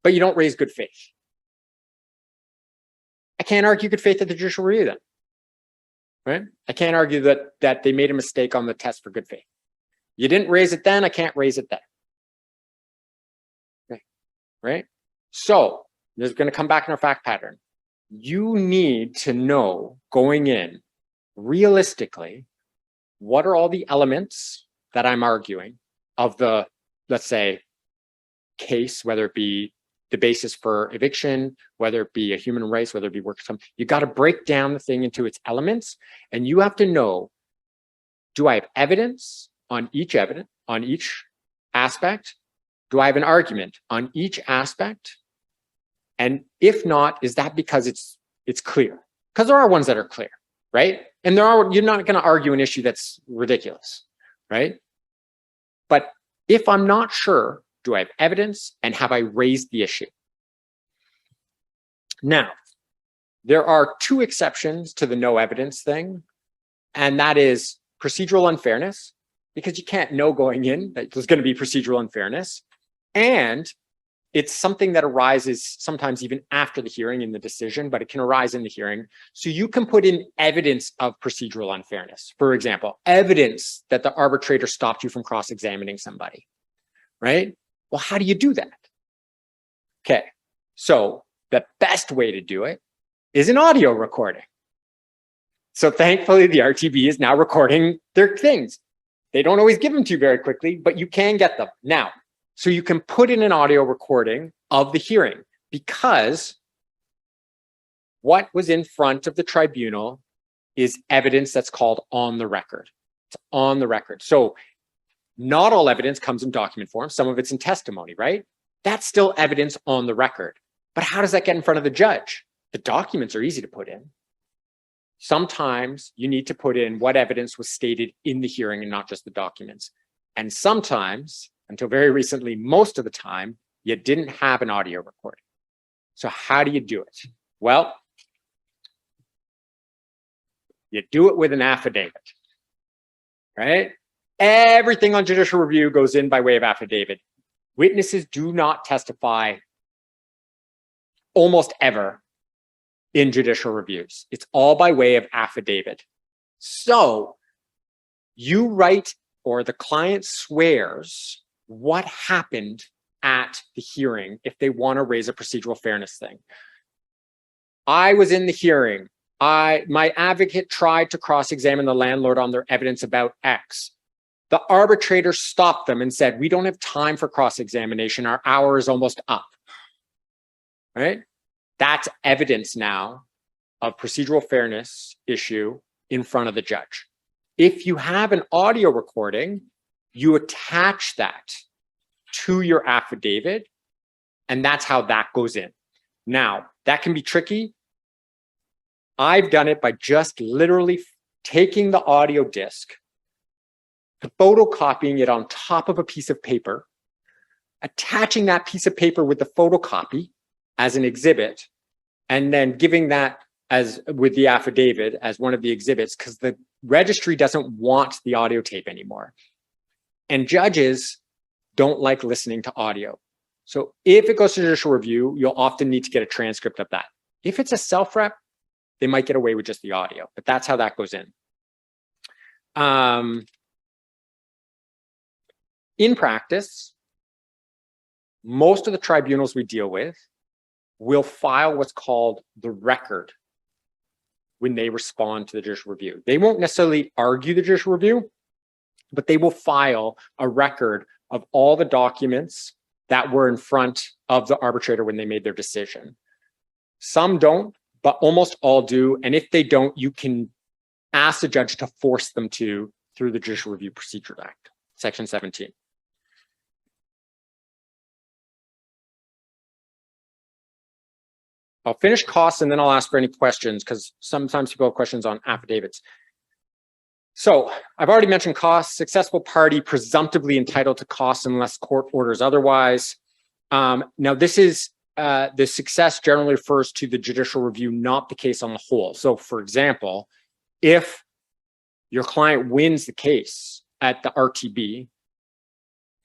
But you don't raise good faith. I can't argue good faith at the judicial review then, right? I can't argue that they made a mistake on the test for good faith. You didn't raise it then, I can't raise it then. Okay. Right? So there's going to come back in our fact pattern. You need to know going in realistically, what are all the elements that I'm arguing of the, let's say, case, whether it be the basis for eviction, whether it be a human rights, whether it be workers' comp. You got to break down the thing into its elements, and you have to know, do I have evidence on each aspect? Do I have an argument on each aspect? And if not, is that because it's clear? Because there are ones that are clear, right? And you're not going to argue an issue that's ridiculous, right? But if I'm not sure, do I have evidence and have I raised the issue? Now, there are two exceptions to the no evidence thing, and that is procedural unfairness, because you can't know going in that there's going to be procedural unfairness, and it's something that arises sometimes even after the hearing in the decision, but it can arise in the hearing. So you can put in evidence of procedural unfairness. For example, evidence that the arbitrator stopped you from cross-examining somebody, right? Well, how do you do that? Okay, so the best way to do it is an audio recording. So thankfully, the RTB is now recording their things. They don't always give them to you very quickly, but you can get them now. So you can put in an audio recording of the hearing, because what was in front of the tribunal is evidence that's called on the record. It's on the record. So not all evidence comes in document form. Some of it's in testimony, right? That's still evidence on the record. But how does that get in front of the judge? The documents are easy to put in. Sometimes you need to put in what evidence was stated in the hearing and not just the documents. And sometimes, until very recently, most of the time, you didn't have an audio recording. So how do you do it? Well, you do it with an affidavit, right? Everything on judicial review goes in by way of affidavit. Witnesses do not testify almost ever in judicial reviews. It's all by way of affidavit. So you write, or the client swears what happened at the hearing if they want to raise a procedural fairness thing. I was in the hearing. My advocate tried to cross-examine the landlord on their evidence about X. The arbitrator stopped them and said, we don't have time for cross-examination. Our hour is almost up, right? That's evidence now of procedural fairness issue in front of the judge. If you have an audio recording, you attach that to your affidavit, and that's how that goes in. Now, that can be tricky. I've done it by just literally taking the audio disc, photocopying it on top of a piece of paper, attaching that piece of paper with the photocopy as an exhibit, and then giving that as with the affidavit as one of the exhibits, because the registry doesn't want the audio tape anymore. And judges don't like listening to audio. So if it goes to judicial review, you'll often need to get a transcript of that. If it's a self-rep, they might get away with just the audio, but that's how that goes in. In practice, most of the tribunals we deal with will file what's called the record when they respond to the judicial review. They won't necessarily argue the judicial review, but they will file a record of all the documents that were in front of the arbitrator when they made their decision. Some don't, but almost all do. And if they don't, you can ask the judge to force them to through the Judicial Review Procedure Act, Section 17. I'll finish costs and then I'll ask for any questions, because sometimes people have questions on affidavits. So I've already mentioned costs. Successful party presumptively entitled to costs unless court orders otherwise. Now this is the success generally refers to the judicial review, not the case on the whole. So for example, if your client wins the case at the RTB,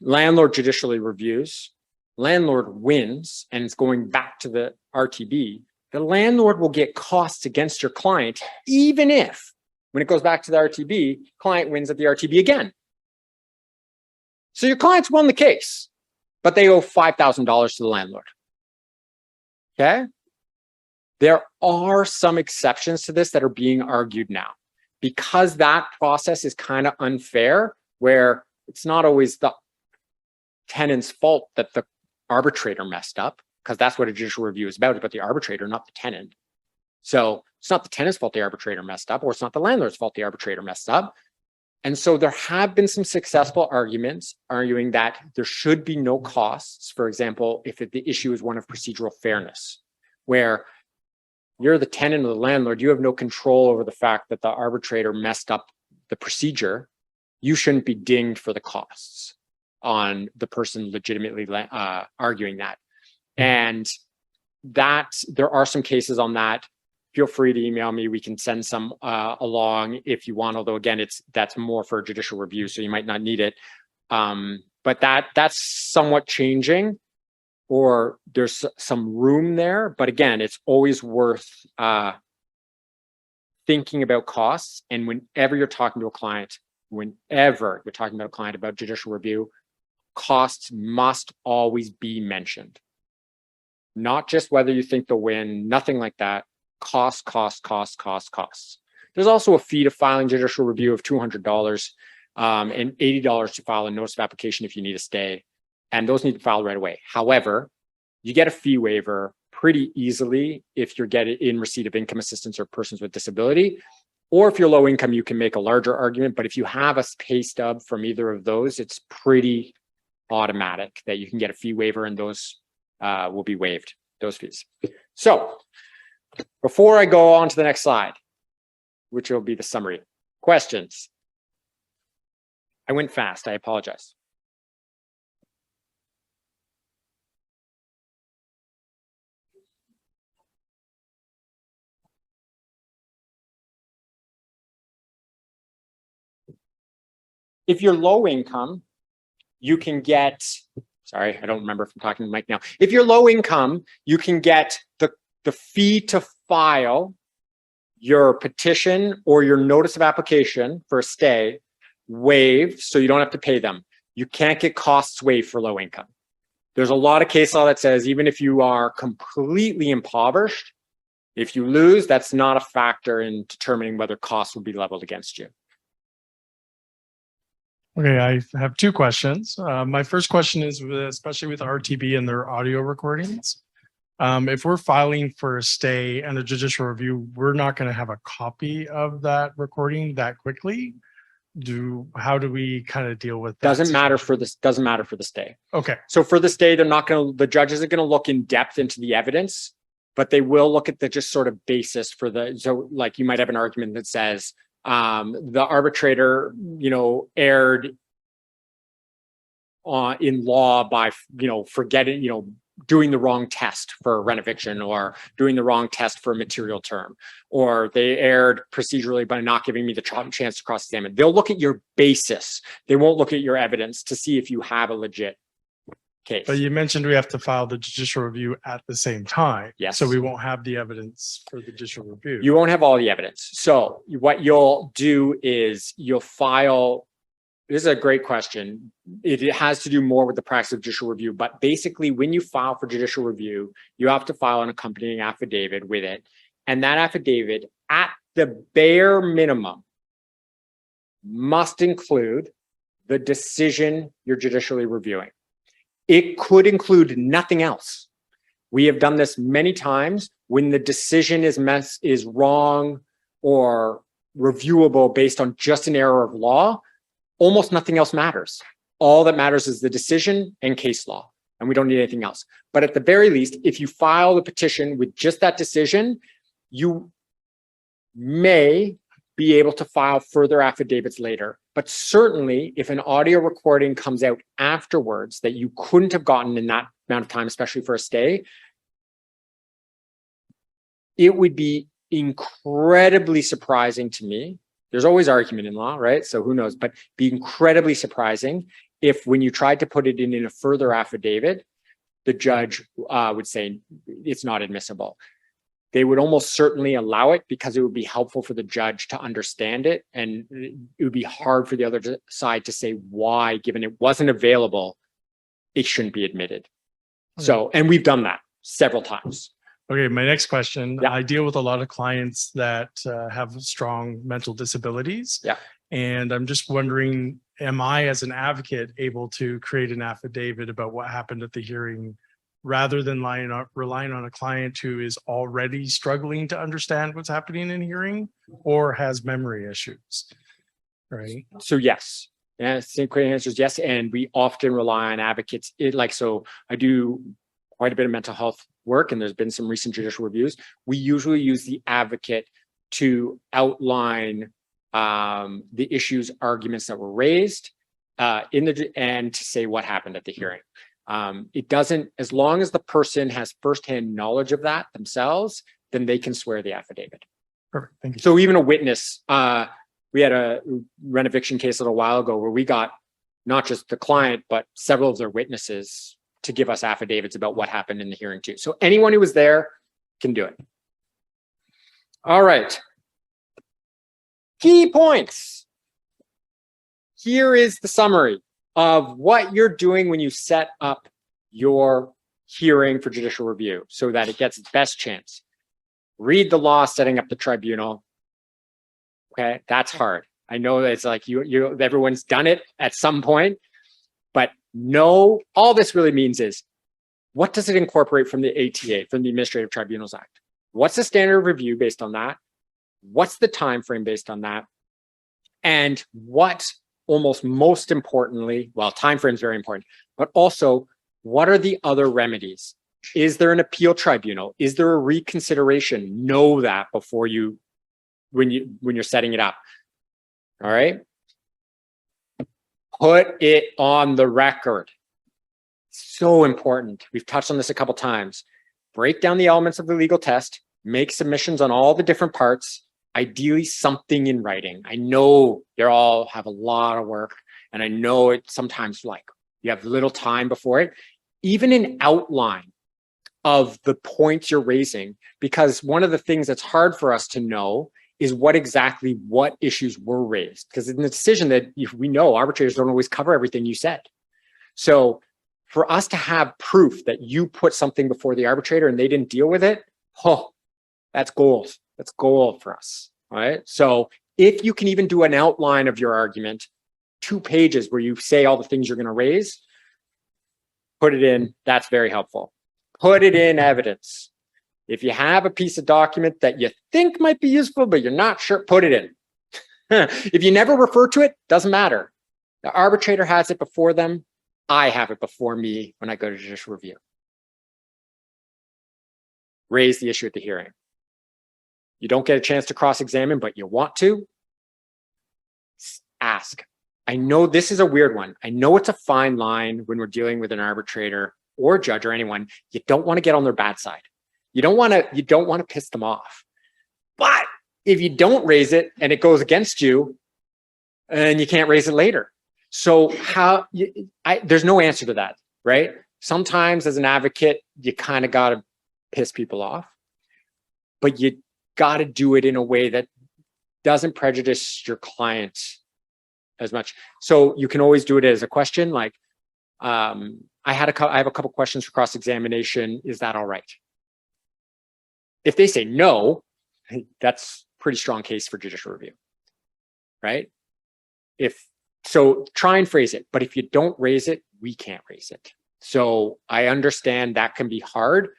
landlord judicially reviews, landlord wins, and it's going back to the RTB, the landlord will get costs against your client, even if, when it goes back to the RTB, client wins at the RTB again. So your clients won the case, but they owe $5,000 to the landlord. Okay? There are some exceptions to this that are being argued now, because that process is kind of unfair, where it's not always the tenant's fault that the arbitrator messed up, because that's what a judicial review is about the arbitrator, not the tenant. So it's not the tenant's fault the arbitrator messed up, or it's not the landlord's fault the arbitrator messed up. And so there have been some successful arguments arguing that there should be no costs. For example, if the issue is one of procedural fairness, where you're the tenant of the landlord, you have no control over the fact that the arbitrator messed up the procedure. You shouldn't be dinged for the costs on the person legitimately arguing that. And that there are some cases on that. Feel free to email me. We can send some along if you want, although again, that's more for judicial review, so you might not need it. But that's somewhat changing, or there's some room there. But again, it's always worth thinking about costs. And whenever you're talking to a client, about judicial review, costs must always be mentioned. Not just whether you think they'll win, nothing like that. Costs. There's also a fee to filing judicial review of $200 and $80 to file a notice of application if you need a stay. And those need to file right away. However, you get a fee waiver pretty easily if you're getting in receipt of income assistance or persons with disability. Or if you're low income, you can make a larger argument. But if you have a pay stub from either of those, it's pretty automatic that you can get a fee waiver, and those will be waived, those fees. So before I go on to the next slide, which will be the summary, questions? I went fast, I apologize. If you're low income, you can get, sorry, I don't remember if I'm talking to Mike now. If you're low income, you can get the fee to file your petition or your notice of application for a stay waived, so you don't have to pay them. You can't get costs waived for low income. There's a lot of case law that says even if you are completely impoverished, if you lose, that's not a factor in determining whether costs will be leveled against you. Okay, I have two questions. My first question is, especially with RTB and their audio recordings, if we're filing for a stay and a judicial review, we're not going to have a copy of that recording that quickly. How do we kind of deal with that? Doesn't matter for the stay. Okay. So for the stay, the judge isn't going to look in depth into the evidence, but they will look at the just sort of basis for so like you might have an argument that says the arbitrator, erred in law by, forgetting, doing the wrong test for rent eviction, or doing the wrong test for a material term, or they erred procedurally by not giving me the chance to cross-examine. They'll look at your basis. They won't look at your evidence to see if you have a legit case. But you mentioned we have to file the judicial review at the same time. Yes. So we won't have the evidence for the judicial review. You won't have all the evidence. So what you'll do is you'll file. This is a great question. It has to do more with the practice of judicial review, but basically when you file for judicial review, you have to file an accompanying affidavit with it. And that affidavit, at the bare minimum, must include the decision you're judicially reviewing. It could include nothing else. We have done this many times when the decision is wrong or reviewable based on just an error of law. Almost nothing else matters. All that matters is the decision and case law, and we don't need anything else. But at the very least, if you file the petition with just that decision, you may be able to file further affidavits later. But certainly, if an audio recording comes out afterwards that you couldn't have gotten in that amount of time, especially for a stay, it would be incredibly surprising to me. There's always argument in law, right? So who knows, but be incredibly surprising if when you tried to put it in a further affidavit, the judge would say it's not admissible. They would almost certainly allow it because it would be helpful for the judge to understand it. And it would be hard for the other side to say why, given it wasn't available, it shouldn't be admitted. Okay. So, and we've done that several times. Okay, my next question. Yeah. I deal with a lot of clients that have strong mental disabilities. Yeah. And I'm just wondering, am I as an advocate able to create an affidavit about what happened at the hearing rather than relying on a client who is already struggling to understand what's happening in hearing or has memory issues? Right. So yes. Yeah, the quick answer is yes. And we often rely on advocates. So I do quite a bit of mental health work, and there's been some recent judicial reviews, we usually use the advocate to outline the issues, arguments that were raised and to say what happened at the hearing. It doesn't, as long as the person has firsthand knowledge of that themselves, then they can swear the affidavit. Perfect. Thank you. So even a witness, we had a rent eviction case a little while ago where we got not just the client, but several of their witnesses to give us affidavits about what happened in the hearing too. So anyone who was there can do it. All right. Key points. Here is the summary of what you're doing when you set up your hearing for judicial review so that it gets its best chance. Read the law setting up the tribunal. Okay, that's hard. I know that it's like everyone's done it at some point, but no, all this really means is, what does it incorporate from the ATA, from the Administrative Tribunals Act? What's the standard of review based on that? What's the time frame based on that? And what, almost most importantly, well, time frame is very important, but also what are the other remedies? Is there an appeal tribunal? Is there a reconsideration? Know that before you, when you're setting it up. All right. Put it on the record. So important. We've touched on this a couple times. Break down the elements of the legal test, make submissions on all the different parts, ideally something in writing. I know you all have a lot of work, and I know it sometimes like you have little time before it. Even an outline of the points you're raising, because one of the things that's hard for us to know is what issues were raised. Because in the decision that we know arbitrators don't always cover everything you said. So for us to have proof that you put something before the arbitrator and they didn't deal with it, oh, that's gold. That's gold for us. All right. So if you can even do an outline of your argument, 2 pages where you say all the things you're going to raise, put it in. That's very helpful. Put it in evidence. If you have a piece of document that you think might be useful, but you're not sure, put it in. If you never refer to it, doesn't matter. The arbitrator has it before them. I have it before me when I go to judicial review. Raise the issue at the hearing. You don't get a chance to cross-examine, but you want to, ask. I know this is a weird one. I know it's a fine line when we're dealing with an arbitrator or judge or anyone. You don't want to get on their bad side. You don't want to piss them off. But if you don't raise it and it goes against you, and you can't raise it later. So there's no answer to that, right? Sometimes as an advocate, you kind of got to piss people off, but you got to do it in a way that doesn't prejudice your client as much. So you can always do it as a question, like, I have a couple questions for cross-examination. Is that all right? If they say no, that's a pretty strong case for judicial review, right? So try and phrase it, but if you don't raise it, we can't raise it. So I understand that can be hard,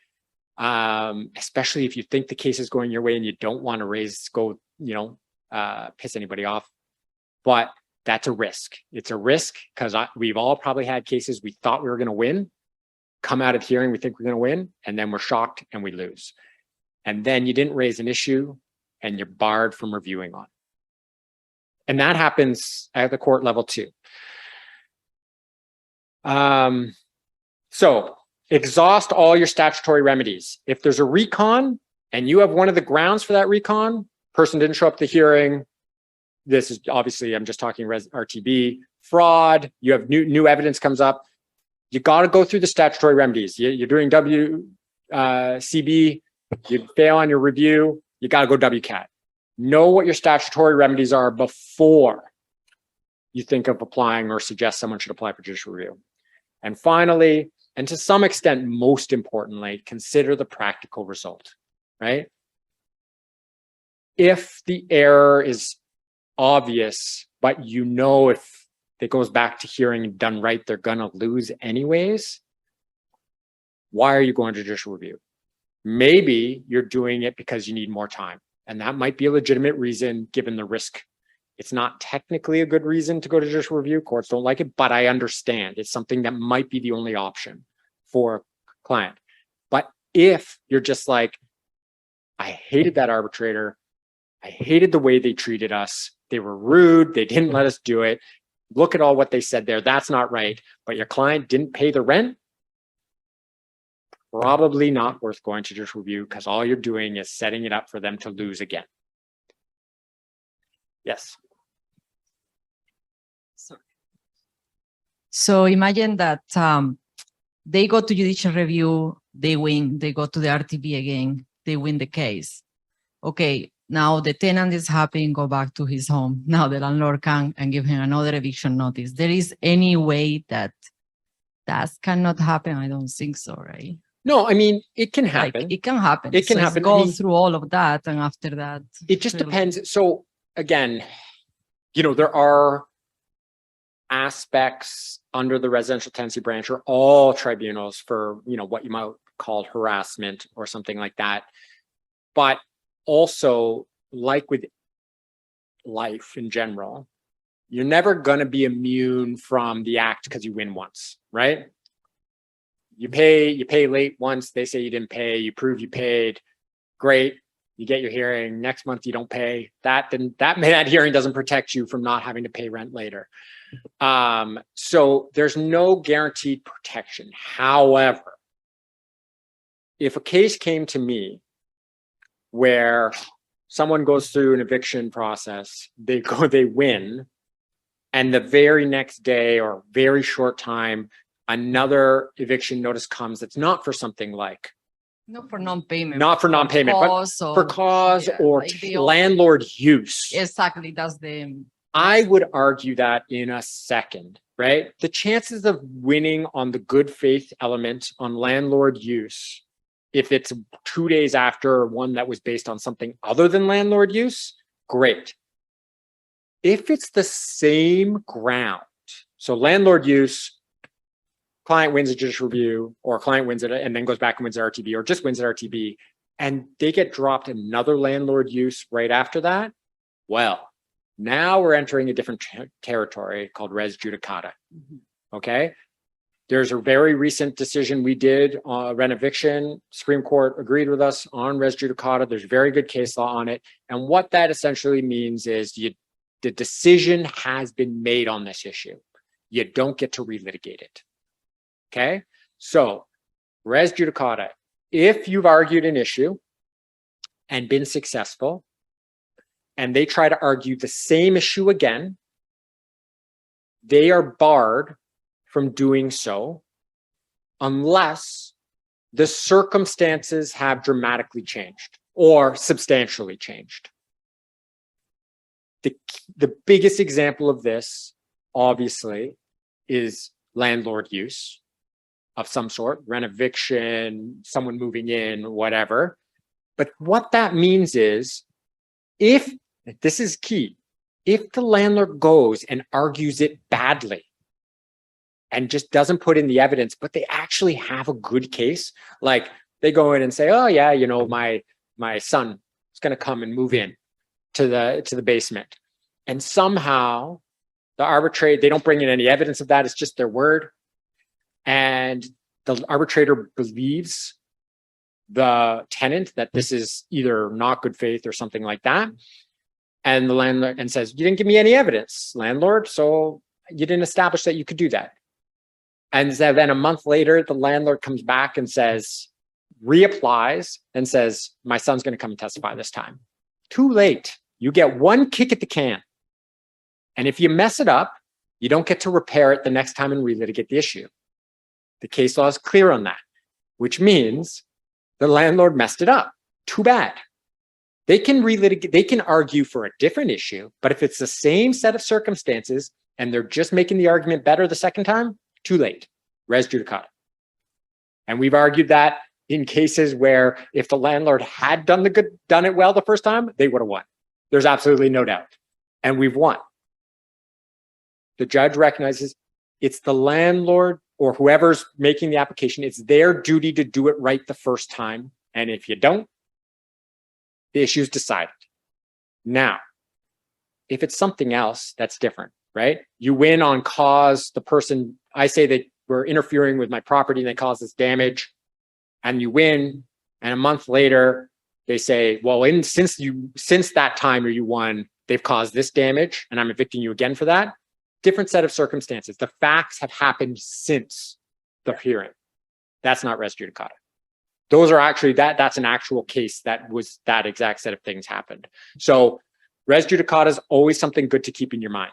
especially if you think the case is going your way and you don't want to piss anybody off. But that's a risk. It's a risk because we've all probably had cases we thought we were going to win, come out of hearing, we think we're going to win, and then we're shocked and we lose. And then you didn't raise an issue and you're barred from reviewing on. And that happens at the court level too. So exhaust all your statutory remedies. If there's a recon and you have one of the grounds for that recon, person didn't show up to the hearing, this is obviously, I'm just talking RTB, fraud, you have new evidence comes up, you got to go through the statutory remedies. You're doing WCB, you fail on your review, you got to go WCAT. Know what your statutory remedies are before you think of applying or suggest someone should apply for judicial review. And finally, and to some extent, most importantly, consider the practical result, right? If the error is obvious, but you know if it goes back to hearing and done right, they're going to lose anyways, why are you going to judicial review? Maybe you're doing it because you need more time. And that might be a legitimate reason given the risk. It's not technically a good reason to go to judicial review. Courts don't like it, but I understand. It's something that might be the only option for a client. But if you're just like, I hated that arbitrator. I hated the way they treated us. They were rude. They didn't let us do it. Look at all what they said there. That's not right. But your client didn't pay the rent. Probably not worth going to judicial review because all you're doing is setting it up for them to lose again. Yes. So imagine that they go to judicial review, they win, they go to the RTB again, they win the case. Okay, now the tenant is happy and go back to his home. Now the landlord can and give him another eviction notice. There is any way that that cannot happen? I don't think so, right? No, I mean, it can Like, happen. it can happen. It can So it's happen. I Go mean- through all of that, and after that, It just really- depends. So again, there are aspects under the residential tenancy branch or all tribunals for, what you might call harassment or something like that. But also, like with life in general, you're never going to be immune from the act because you win once, right? You pay late once, they say you didn't pay, you prove you paid, great. You get your hearing, next month you don't pay. That hearing doesn't protect you from not having to pay rent later. So there's no guaranteed protection. However, if a case came to me where someone goes through an eviction process, they win, and the very next day or very short time, another eviction notice comes that's not for something like not for non-payment. not for non-payment, but cause for cause yeah, or like the landlord use. Exactly, that's the I would argue that in a second, right? The chances of winning on the good faith element on landlord use, if it's 2 days after one that was based on something other than landlord use, great. If it's the same ground, so landlord use, client wins a judicial review, or client wins it and then goes back and wins at RTB, or just wins at RTB, and they get dropped another landlord use right after that, well, now we're entering a different territory called res judicata. Okay. There's a very recent decision we did on rent eviction. Supreme Court agreed with us on res judicata. There's very good case law on it. And what that essentially means is the decision has been made on this issue. You don't get to relitigate it. Okay. So res judicata, if you've argued an issue and been successful, and they try to argue the same issue again, they are barred from doing so unless the circumstances have dramatically changed or substantially changed. The biggest example of this, obviously, is landlord use of some sort, rent eviction, someone moving in, whatever. But what that means is, if this is key, if the landlord goes and argues it badly and just doesn't put in the evidence, but they actually have a good case, like they go in and say, oh yeah, my son is going to come and move in to the basement, and somehow the arbitrator, they don't bring in any evidence of that, it's just their word, and the arbitrator believes the tenant that this is either not good faith or something like that, and the landlord and says, you didn't give me any evidence, landlord, so you didn't establish that you could do that. And then a month later, the landlord comes back and says, reapplies and says, my son's going to come and testify this time. Too late. You get one kick at the can. And if you mess it up, you don't get to repair it the next time and relitigate the issue. The case law is clear on that, which means the landlord messed it up. Too bad. They can relitigate, they can argue for a different issue, but if it's the same set of circumstances and they're just making the argument better the second time, too late. Res judicata. And we've argued that in cases where if the landlord had done it well the first time, they would have won. There's absolutely no doubt. And we've won. The judge recognizes it's the landlord or whoever's making the application, it's their duty to do it right the first time. And if you don't, the issue is decided. Now, if it's something else, that's different, right? You win on cause, the person, I say they were interfering with my property and they caused this damage, and you win, And a month later, they say, well, since that time or you won, they've caused this damage and I'm evicting you again for that. Different set of circumstances. The facts have happened since the hearing. That's not res judicata. Those are actually, that's an actual case that was that exact set of things happened. So res judicata is always something good to keep in your mind.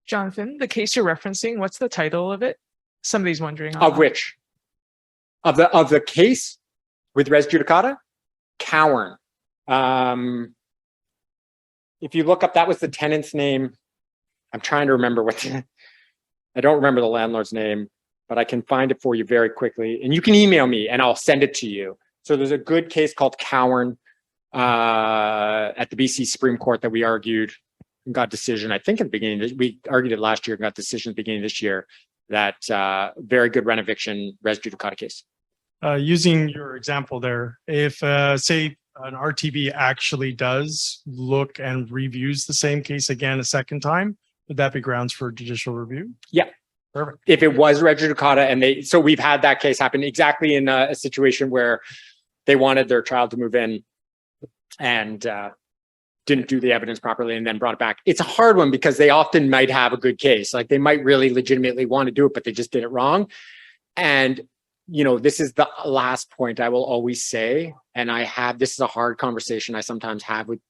Jonathan, the case you're referencing, what's the title of it? Somebody's wondering. Of which? Of the case with res judicata? Cowan. If you look up, that was the tenant's name. I'm trying to remember I don't remember the landlord's name, but I can find it for you very quickly. And you can email me and I'll send it to you. So there's a good case called Cowan at the BC Supreme Court that we argued and got decision. I think at the beginning, we argued it last year and got decision at the beginning of this year. That very good rent eviction res judicata case. Using your example there, if say an RTB actually does look and reviews the same case again a second time, would that be grounds for judicial review? Yeah. Perfect. If it was res judicata and so we've had that case happen exactly in a situation where they wanted their child to move in and didn't do the evidence properly and then brought it back. It's a hard one because they often might have a good case. Like they might really legitimately want to do it, but they just did it wrong. And, you know, this is the last point I will always say. And this is a hard conversation I sometimes have with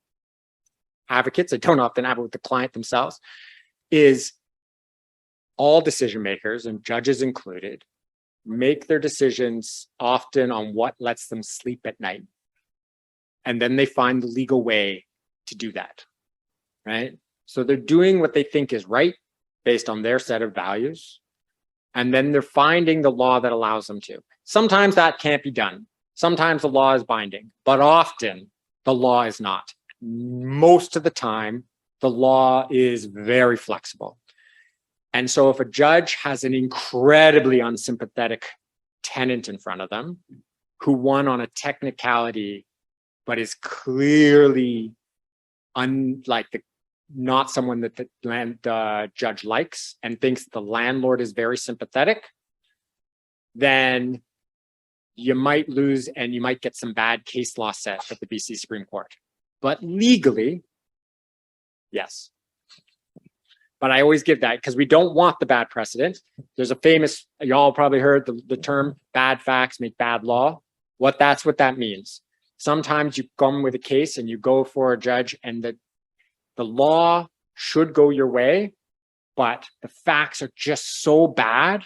advocates. I don't often have it with the client themselves, is all decision makers, and judges included, make their decisions often on what lets them sleep at night. And then they find the legal way to do that, right? So they're doing what they think is right based on their set of values. And then they're finding the law that allows them to. Sometimes that can't be done. Sometimes the law is binding, but often the law is not. Most of the time, the law is very flexible. And so if a judge has an incredibly unsympathetic tenant in front of them who won on a technicality, but is clearly not someone that the judge likes and thinks the landlord is very sympathetic, then you might lose and you might get some bad case law set at the BC Supreme Court. But legally, yes. But I always give that because we don't want the bad precedent. There's a famous, y'all probably heard the term bad facts make bad law. That's what that means. Sometimes you come with a case and you go for a judge and the law should go your way, but the facts are just so bad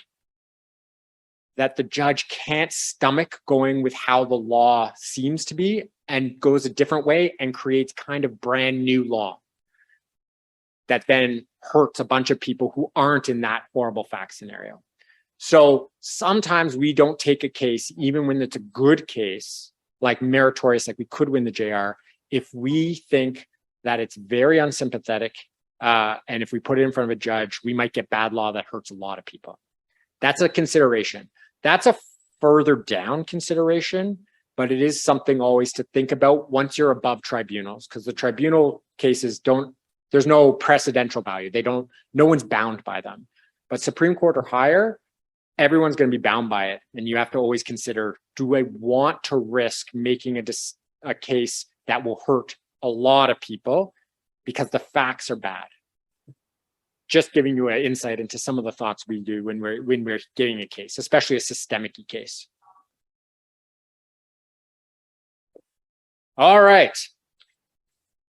that the judge can't stomach going with how the law seems to be and goes a different way and creates kind of brand new law that then hurts a bunch of people who aren't in that horrible fact scenario. So sometimes we don't take a case, even when it's a good case, like meritorious, like we could win the JR, if we think that it's very unsympathetic, and if we put it in front of a judge, we might get bad law that hurts a lot of people. That's a consideration. That's a further down consideration, but it is something always to think about once you're above tribunals, because the tribunal cases there's no precedential value. No one's bound by them. But Supreme Court or higher, everyone's going to be bound by it. And you have to always consider, do I want to risk making a case that will hurt a lot of people because the facts are bad? Just giving you an insight into some of the thoughts we do when we're getting a case, especially a systemic case. All right.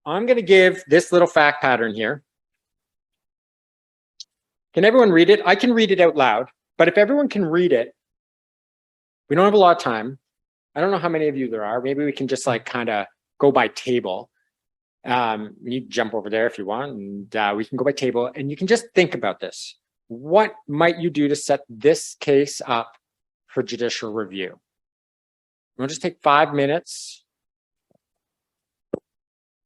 I'm going to give this little fact pattern here. Can everyone read it? I can read it out loud, but if everyone can read it, we don't have a lot of time. I don't know how many of you there are. Maybe we can just like kind of go by table. You jump over there if you want, and we can go by table and you can just think about this. What might you do to set this case up for judicial review? We'll just take 5 minutes.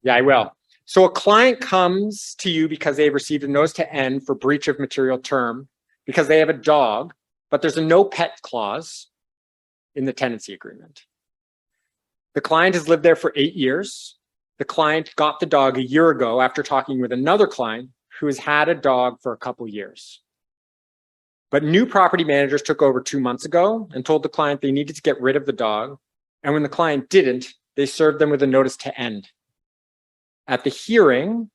Yeah, I will. So a client comes to you because they've received a notice to end for breach of material term because they have a dog, but there's a no pet clause in the tenancy agreement. The client has lived there for 8 years. The client got the dog a year ago after talking with another client who has had a dog for a couple years. But new property managers took over 2 months ago and told the client they needed to get rid of the dog And when the client didn't, they served them with a notice to end. At the hearing,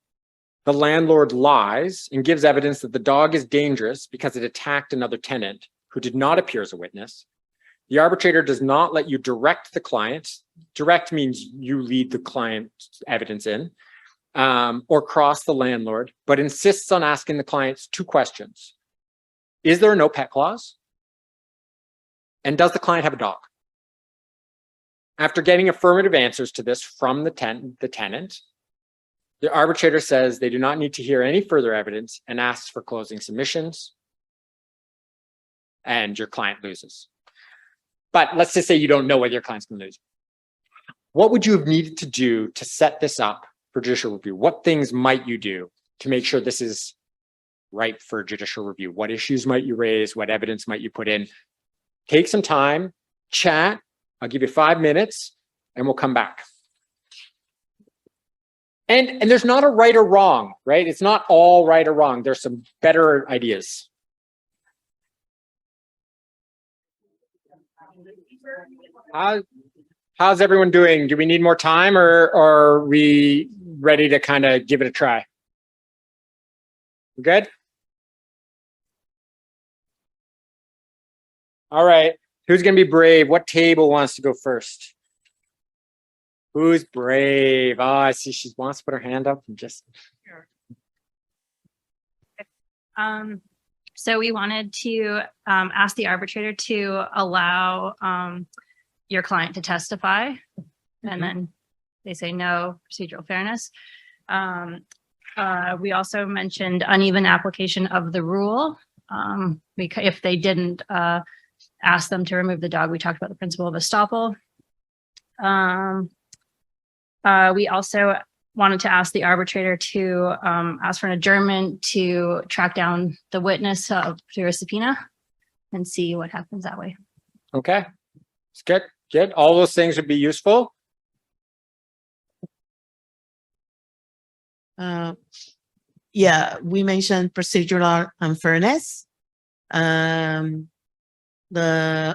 the landlord lies and gives evidence that the dog is dangerous because it attacked another tenant who did not appear as a witness. The arbitrator does not let you direct the client. Direct means you lead the client's evidence in, or cross the landlord, but insists on asking the clients 2 questions. Is there a no pet clause? And does the client have a dog? After getting affirmative answers to this from the tenant, the arbitrator says they do not need to hear any further evidence and asks for closing submissions, and your client loses. But let's just say you don't know whether your client's going to lose. What would you have needed to do to set this up for judicial review? What things might you do to make sure this is right for judicial review? What issues might you raise? What evidence might you put in? Take some time, chat. I'll give you 5 minutes and we'll come back. And there's not a right or wrong, right? It's not all right or wrong. There's some better ideas. How's everyone doing? Do we need more time, or are we ready to kind of give it a try? Good? All right. Who's going to be brave? What table wants to go first? Who's brave? Oh, I see she wants to put her hand up and just. So we wanted to ask the arbitrator to allow your client to testify, and then they say no, procedural fairness. We also mentioned uneven application of the rule. Because if they didn't ask them to remove the dog, we talked about the principle of estoppel. We also wanted to ask the arbitrator to ask for an adjournment to track down the witness through a subpoena and see what happens that way. Okay, it's good. Good. All those things would be useful. Yeah, we mentioned procedural unfairness. The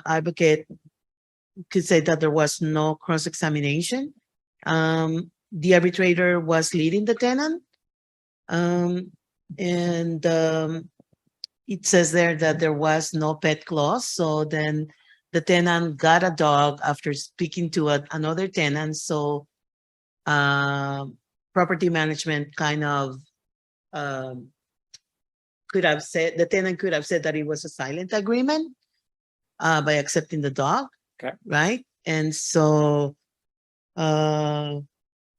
advocate could say that there was no cross-examination. The arbitrator was leading the tenant. It says there that there was no pet clause. So then the tenant got a dog after speaking to another tenant. So property management kind of could have said, the tenant could have said that it was a silent agreement by accepting the dog. Okay. Right. And so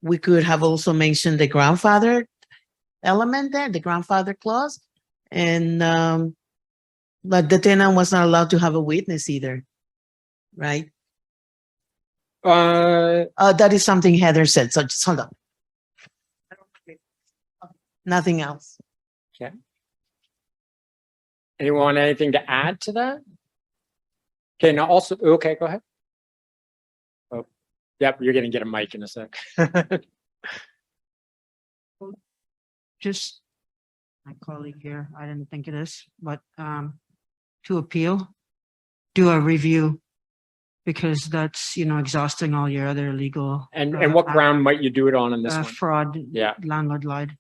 we could have also mentioned the grandfather element there, the grandfather clause. And but the tenant was not allowed to have a witness either. Right. That is something Heather said. So just hold on. Nothing else. Okay. Anyone, anything to add to that? Okay, now also, okay, go ahead. Oh, yep, you're gonna get a mic in a sec. Just my colleague here, I didn't think of this, but to appeal, do a review, because that's, you know, exhausting all your other legal. And what ground might you do it on in this one? Fraud. Yeah. Landlord lied.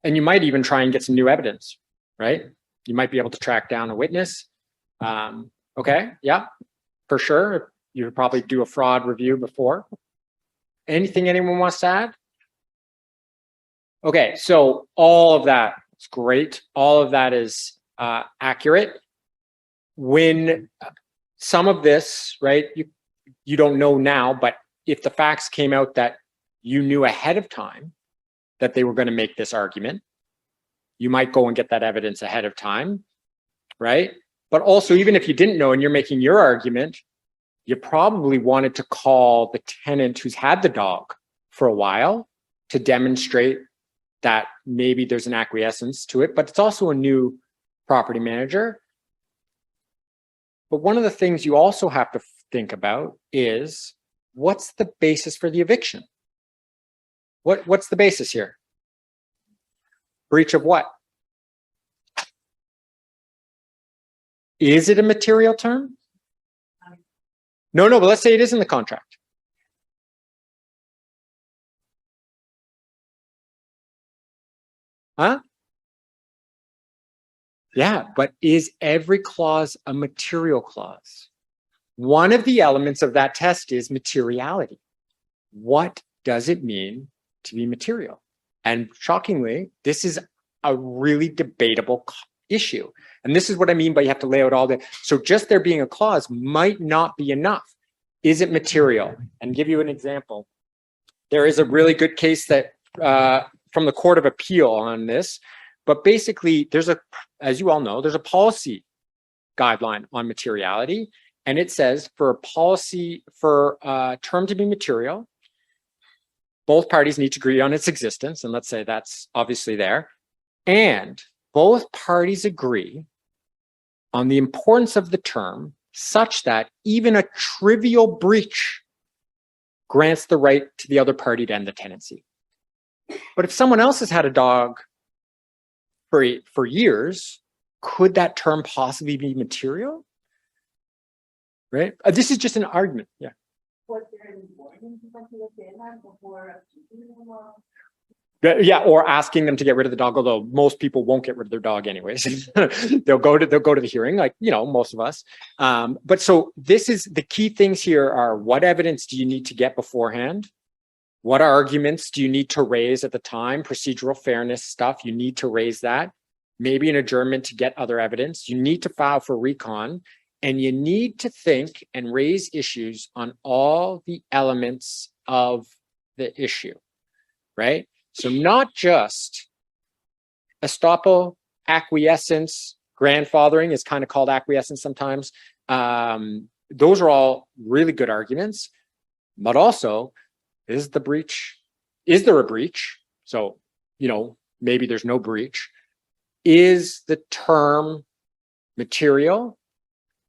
And you might even try and get some new evidence, right? You might be able to track down a witness. Okay, yeah, for sure. You would probably do a fraud review before. Anything anyone wants to add? Okay, so all of that is great. All of that is accurate. When some of this, right, you don't know now, but if the facts came out that you knew ahead of time that they were going to make this argument, you might go and get that evidence ahead of time, right? But also, even if you didn't know and you're making your argument, you probably wanted to call the tenant who's had the dog for a while to demonstrate that maybe there's an acquiescence to it, but it's also a new property manager. But one of the things you also have to think about is, what's the basis for the eviction? What's the basis here? Breach of what? Is it a material term? No, but let's say it is in the contract. Huh? Yeah, but is every clause a material clause? One of the elements of that test is materiality. What does it mean to be material? And shockingly, this is a really debatable issue. And this is what I mean by you have to lay out all the, so just there being a clause might not be enough. Is it material? And give you an example. There is a really good case that from the Court of Appeal on this, but basically there's a, as you all know, there's a policy guideline on materiality. And it says for a policy, for a term to be material, both parties need to agree on its existence. And let's say that's obviously there. And both parties agree on the importance of the term such that even a trivial breach grants the right to the other party to end the tenancy. But if someone else has had a dog for years, could that term possibly be material? Right? This is just an argument. Yeah. Was there any warning to the tenant before? Yeah, or asking them to get rid of the dog, although most people won't get rid of their dog anyways. they'll go to the hearing, like, you know, most of us. But so this is the key things here are, what evidence do you need to get beforehand? What arguments do you need to raise at the time? Procedural fairness stuff, you need to raise that. Maybe an adjournment to get other evidence. You need to file for recon, and you need to think and raise issues on all the elements of the issue, right? So not just estoppel, acquiescence, grandfathering is kind of called acquiescence sometimes. Those are all really good arguments, but also, is there a breach? So, you know, maybe there's no breach. Is the term material?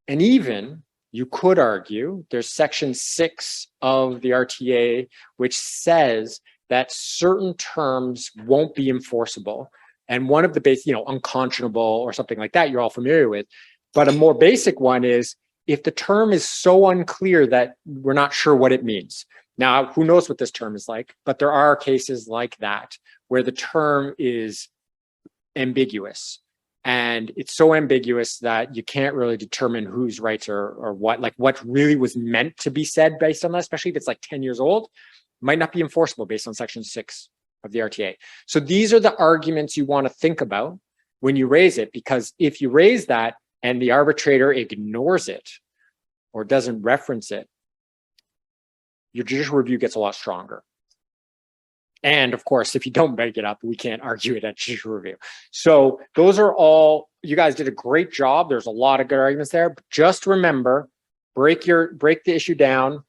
And even you could argue there's section 6 of the RTA, which says that certain terms won't be enforceable. And one of the base, you know, unconscionable or something like that, you're all familiar with. But a more basic one is if the term is so unclear that we're not sure what it means. Now, who knows what this term is like, but there are cases like that where the term is ambiguous. And it's so ambiguous that you can't really determine whose rights or what, like what really was meant to be said based on that, especially if it's like 10 years old. Might not be enforceable based on section 6 of the RTA. So these are the arguments you want to think about when you raise it, because if you raise that and the arbitrator ignores it or doesn't reference it, your judicial review gets a lot stronger. And of course, if you don't make it up, we can't argue it at judicial review. So those are all, you guys did a great job. There's a lot of good arguments there, but just remember, break the issue down,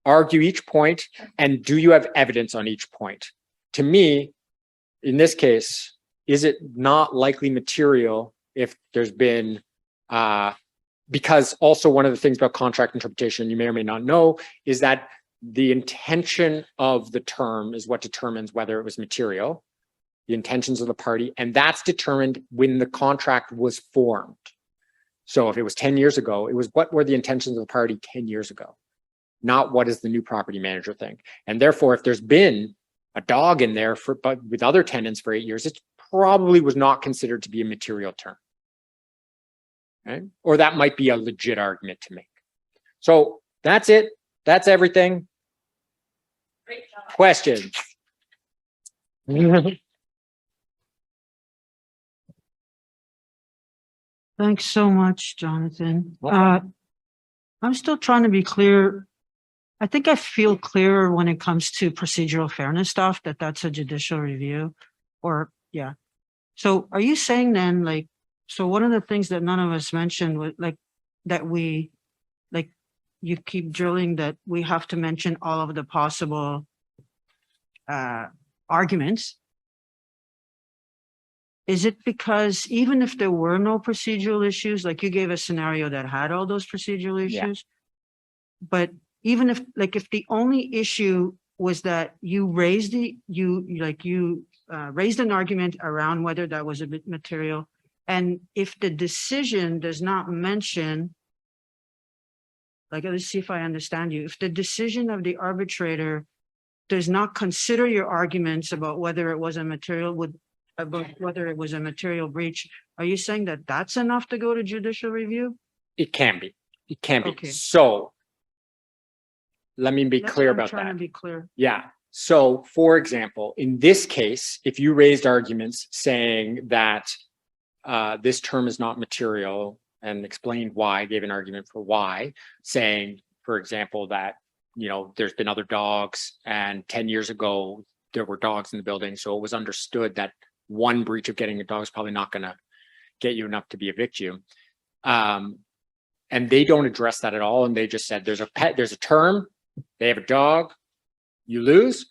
argue each point, and do you have evidence on each point? To me, in this case, is it not likely material if there's been, because also one of the things about contract interpretation you may or may not know is that the intention of the term is what determines whether it was material, the intentions of the party, and that's determined when the contract was formed. So if it was 10 years ago, it was what were the intentions of the party 10 years ago? Not what does the new property manager think. And therefore, if there's been a dog in there but with other tenants for 8 years, it probably was not considered to be a material term. Right? Or that might be a legit argument to make. So that's it. That's everything. Great job. Questions? Thanks so much, Jonathan. Welcome. I'm still trying to be clear. I think I feel clearer when it comes to procedural fairness stuff, that's a judicial review or yeah. So are you saying then, like, so one of the things that none of us mentioned was like that we, like you keep drilling that we have to mention all of the possible arguments. Is it because even if there were no procedural issues, like you gave a scenario that had all those procedural issues, but even if, like, if the only issue was that you raised raised an argument around whether that was a bit material, and if the decision does not mention, like, let's see if I understand you, if the decision of the arbitrator does not consider your arguments about whether it was a material, about whether it was a material breach, are you saying that that's enough to go to judicial review? It can be. It can be. Okay. So let me be That's clear what I'm about trying that. to be clear. Yeah. So for example, in this case, if you raised arguments saying that this term is not material and explained why, gave an argument for why, saying, for example, that, you know, there's been other dogs and 10 years ago, there were dogs in the building. So it was understood that one breach of getting a dog is probably not going to get you enough to be evict you. And they don't address that at all. And they just said, there's a pet, there's a term, they have a dog, you lose,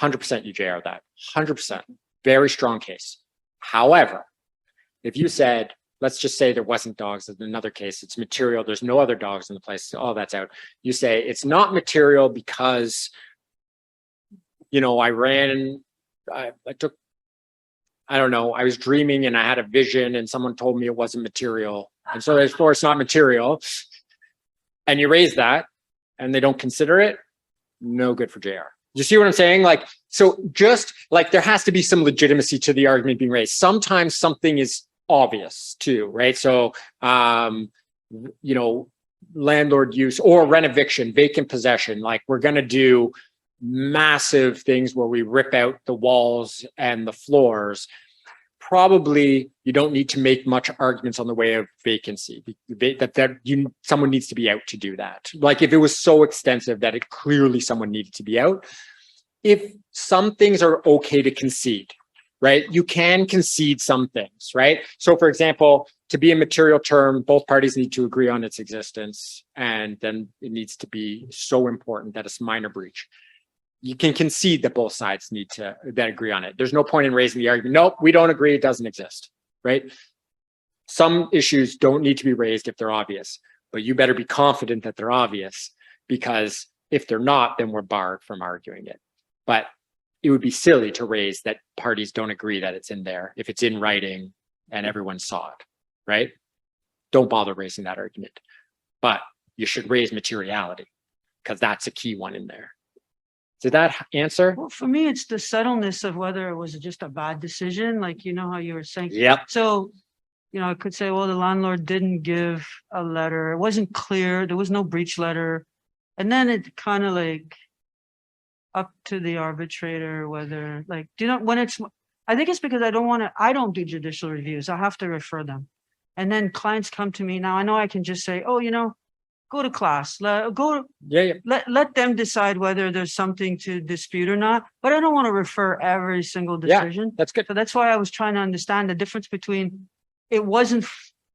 100% you JR that, 100%, very strong case. However, if you said, let's just say there wasn't dogs in another case, it's material, there's no other dogs in the place, so all that's out. You say it's not material because, you know, I took, I don't know, I was dreaming and I had a vision and someone told me it wasn't material. And so therefore it's not material. And you raise that and they don't consider it, no good for JR. You see what I'm saying? Like, so just like there has to be some legitimacy to the argument being raised. Sometimes something is obvious too, right? So, you know, landlord use or rent eviction, vacant possession, like we're going to do massive things where we rip out the walls and the floors. Probably you don't need to make much arguments on the way of vacancy someone needs to be out to do that. Like if it was so extensive that it clearly someone needed to be out. If some things are okay to concede, right? You can concede some things, right? So for example, to be a material term, both parties need to agree on its existence. And then it needs to be so important that it's minor breach. You can concede that both sides need to agree on it. There's no point in raising the argument. Nope, we don't agree. It doesn't exist, right? Some issues don't need to be raised if they're obvious, but you better be confident that they're obvious, because if they're not, then we're barred from arguing it. But it would be silly to raise that parties don't agree that it's in there if it's in writing and everyone saw it, right? Don't bother raising that argument. But you should raise materiality because that's a key one in there. Did that answer? Well, for me, it's the subtleness of whether it was just a bad decision, like, you know, how you were saying. Yep. So, you know, I could say, well, the landlord didn't give a letter. It wasn't clear. There was no breach letter. And then it kind of like up to the arbitrator, whether like, do you know when it's, I think it's because I don't do judicial reviews. I have to refer them. And then clients come to me. Now I know I can just say, oh, you know, go to class, let them decide whether there's something to dispute or not. But I don't want to refer every single decision. Yeah, that's good. So that's why I was trying to understand the difference between it wasn't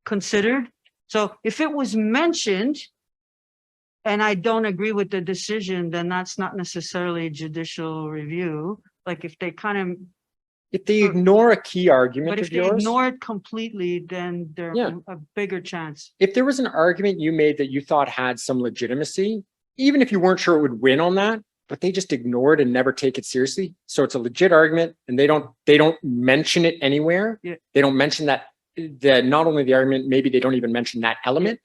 considered. So if it was mentioned and I don't agree with the decision, then that's not necessarily judicial review. Like if they kind of, if they ignore a key argument but if of they yours, ignore it completely, then there's a bigger chance. if there was an argument you made that you thought had some legitimacy, even if you weren't sure it would win on that, but they just ignore it and never take it seriously. So it's a legit argument and they don't mention it anywhere. Yeah. They don't mention that not only the argument, maybe they don't even mention that element.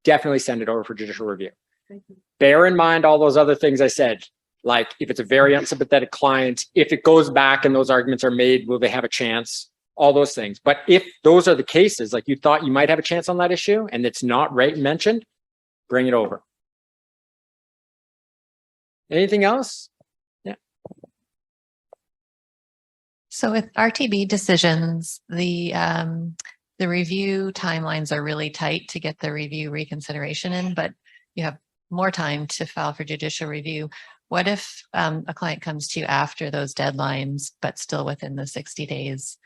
Definitely send it over for judicial review. Thank you. Bear in mind all those other things I said. Like if it's a very unsympathetic client, if it goes back and those arguments are made, will they have a chance? All those things. But if those are the cases, like you thought you might have a chance on that issue and it's not mentioned, bring it over. Anything else? Yeah. So with RTB decisions, the review timelines are really tight to get the review reconsideration in, but you have more time to file for judicial review. What if a client comes to you after those deadlines, but still within the 60 days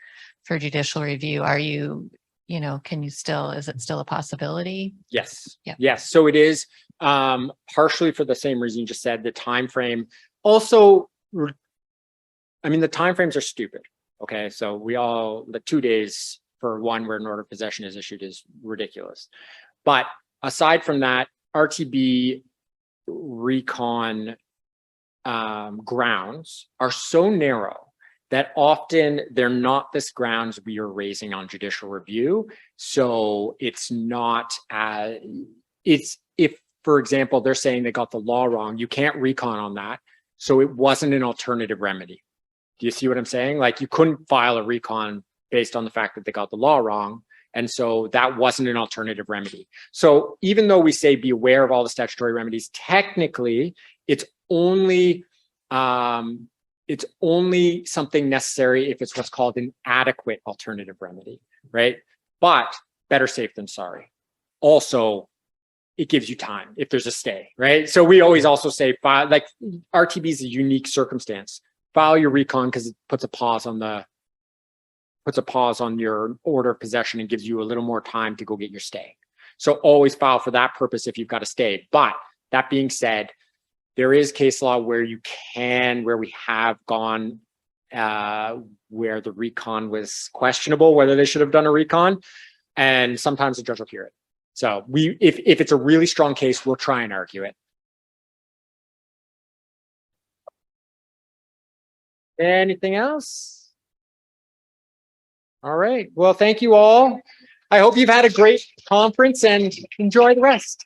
for judicial review? Are you, can you still, is it still a possibility? Yes. Yeah. Yes. So it is partially for the same reason you just said, the time frame. Also, I mean, the time frames are stupid. Okay. So the 2 days for one where an order of possession is issued is ridiculous. But aside from that, RTB recon grounds are so narrow that often they're not this grounds we are raising on judicial review. So it's not, if, for example, they're saying they got the law wrong, you can't recon on that. So it wasn't an alternative remedy. Do you see what I'm saying? Like you couldn't file a recon based on the fact that they got the law wrong. And so that wasn't an alternative remedy. So even though we say be aware of all the statutory remedies, technically it's only something necessary if it's what's called an adequate alternative remedy, right? But better safe than sorry. Also, it gives you time if there's a stay, right? So we always also say file, like RTB is a unique circumstance. File your recon because it puts a pause on your order of possession and gives you a little more time to go get your stay. So always file for that purpose if you've got a stay. But that being said, there is case law where we have gone where the recon was questionable, whether they should have done a recon, and sometimes the judge will hear it. So if it's a really strong case, we'll try and argue it. Anything else? All right. Well, thank you all. I hope you've had a great conference and enjoy the rest.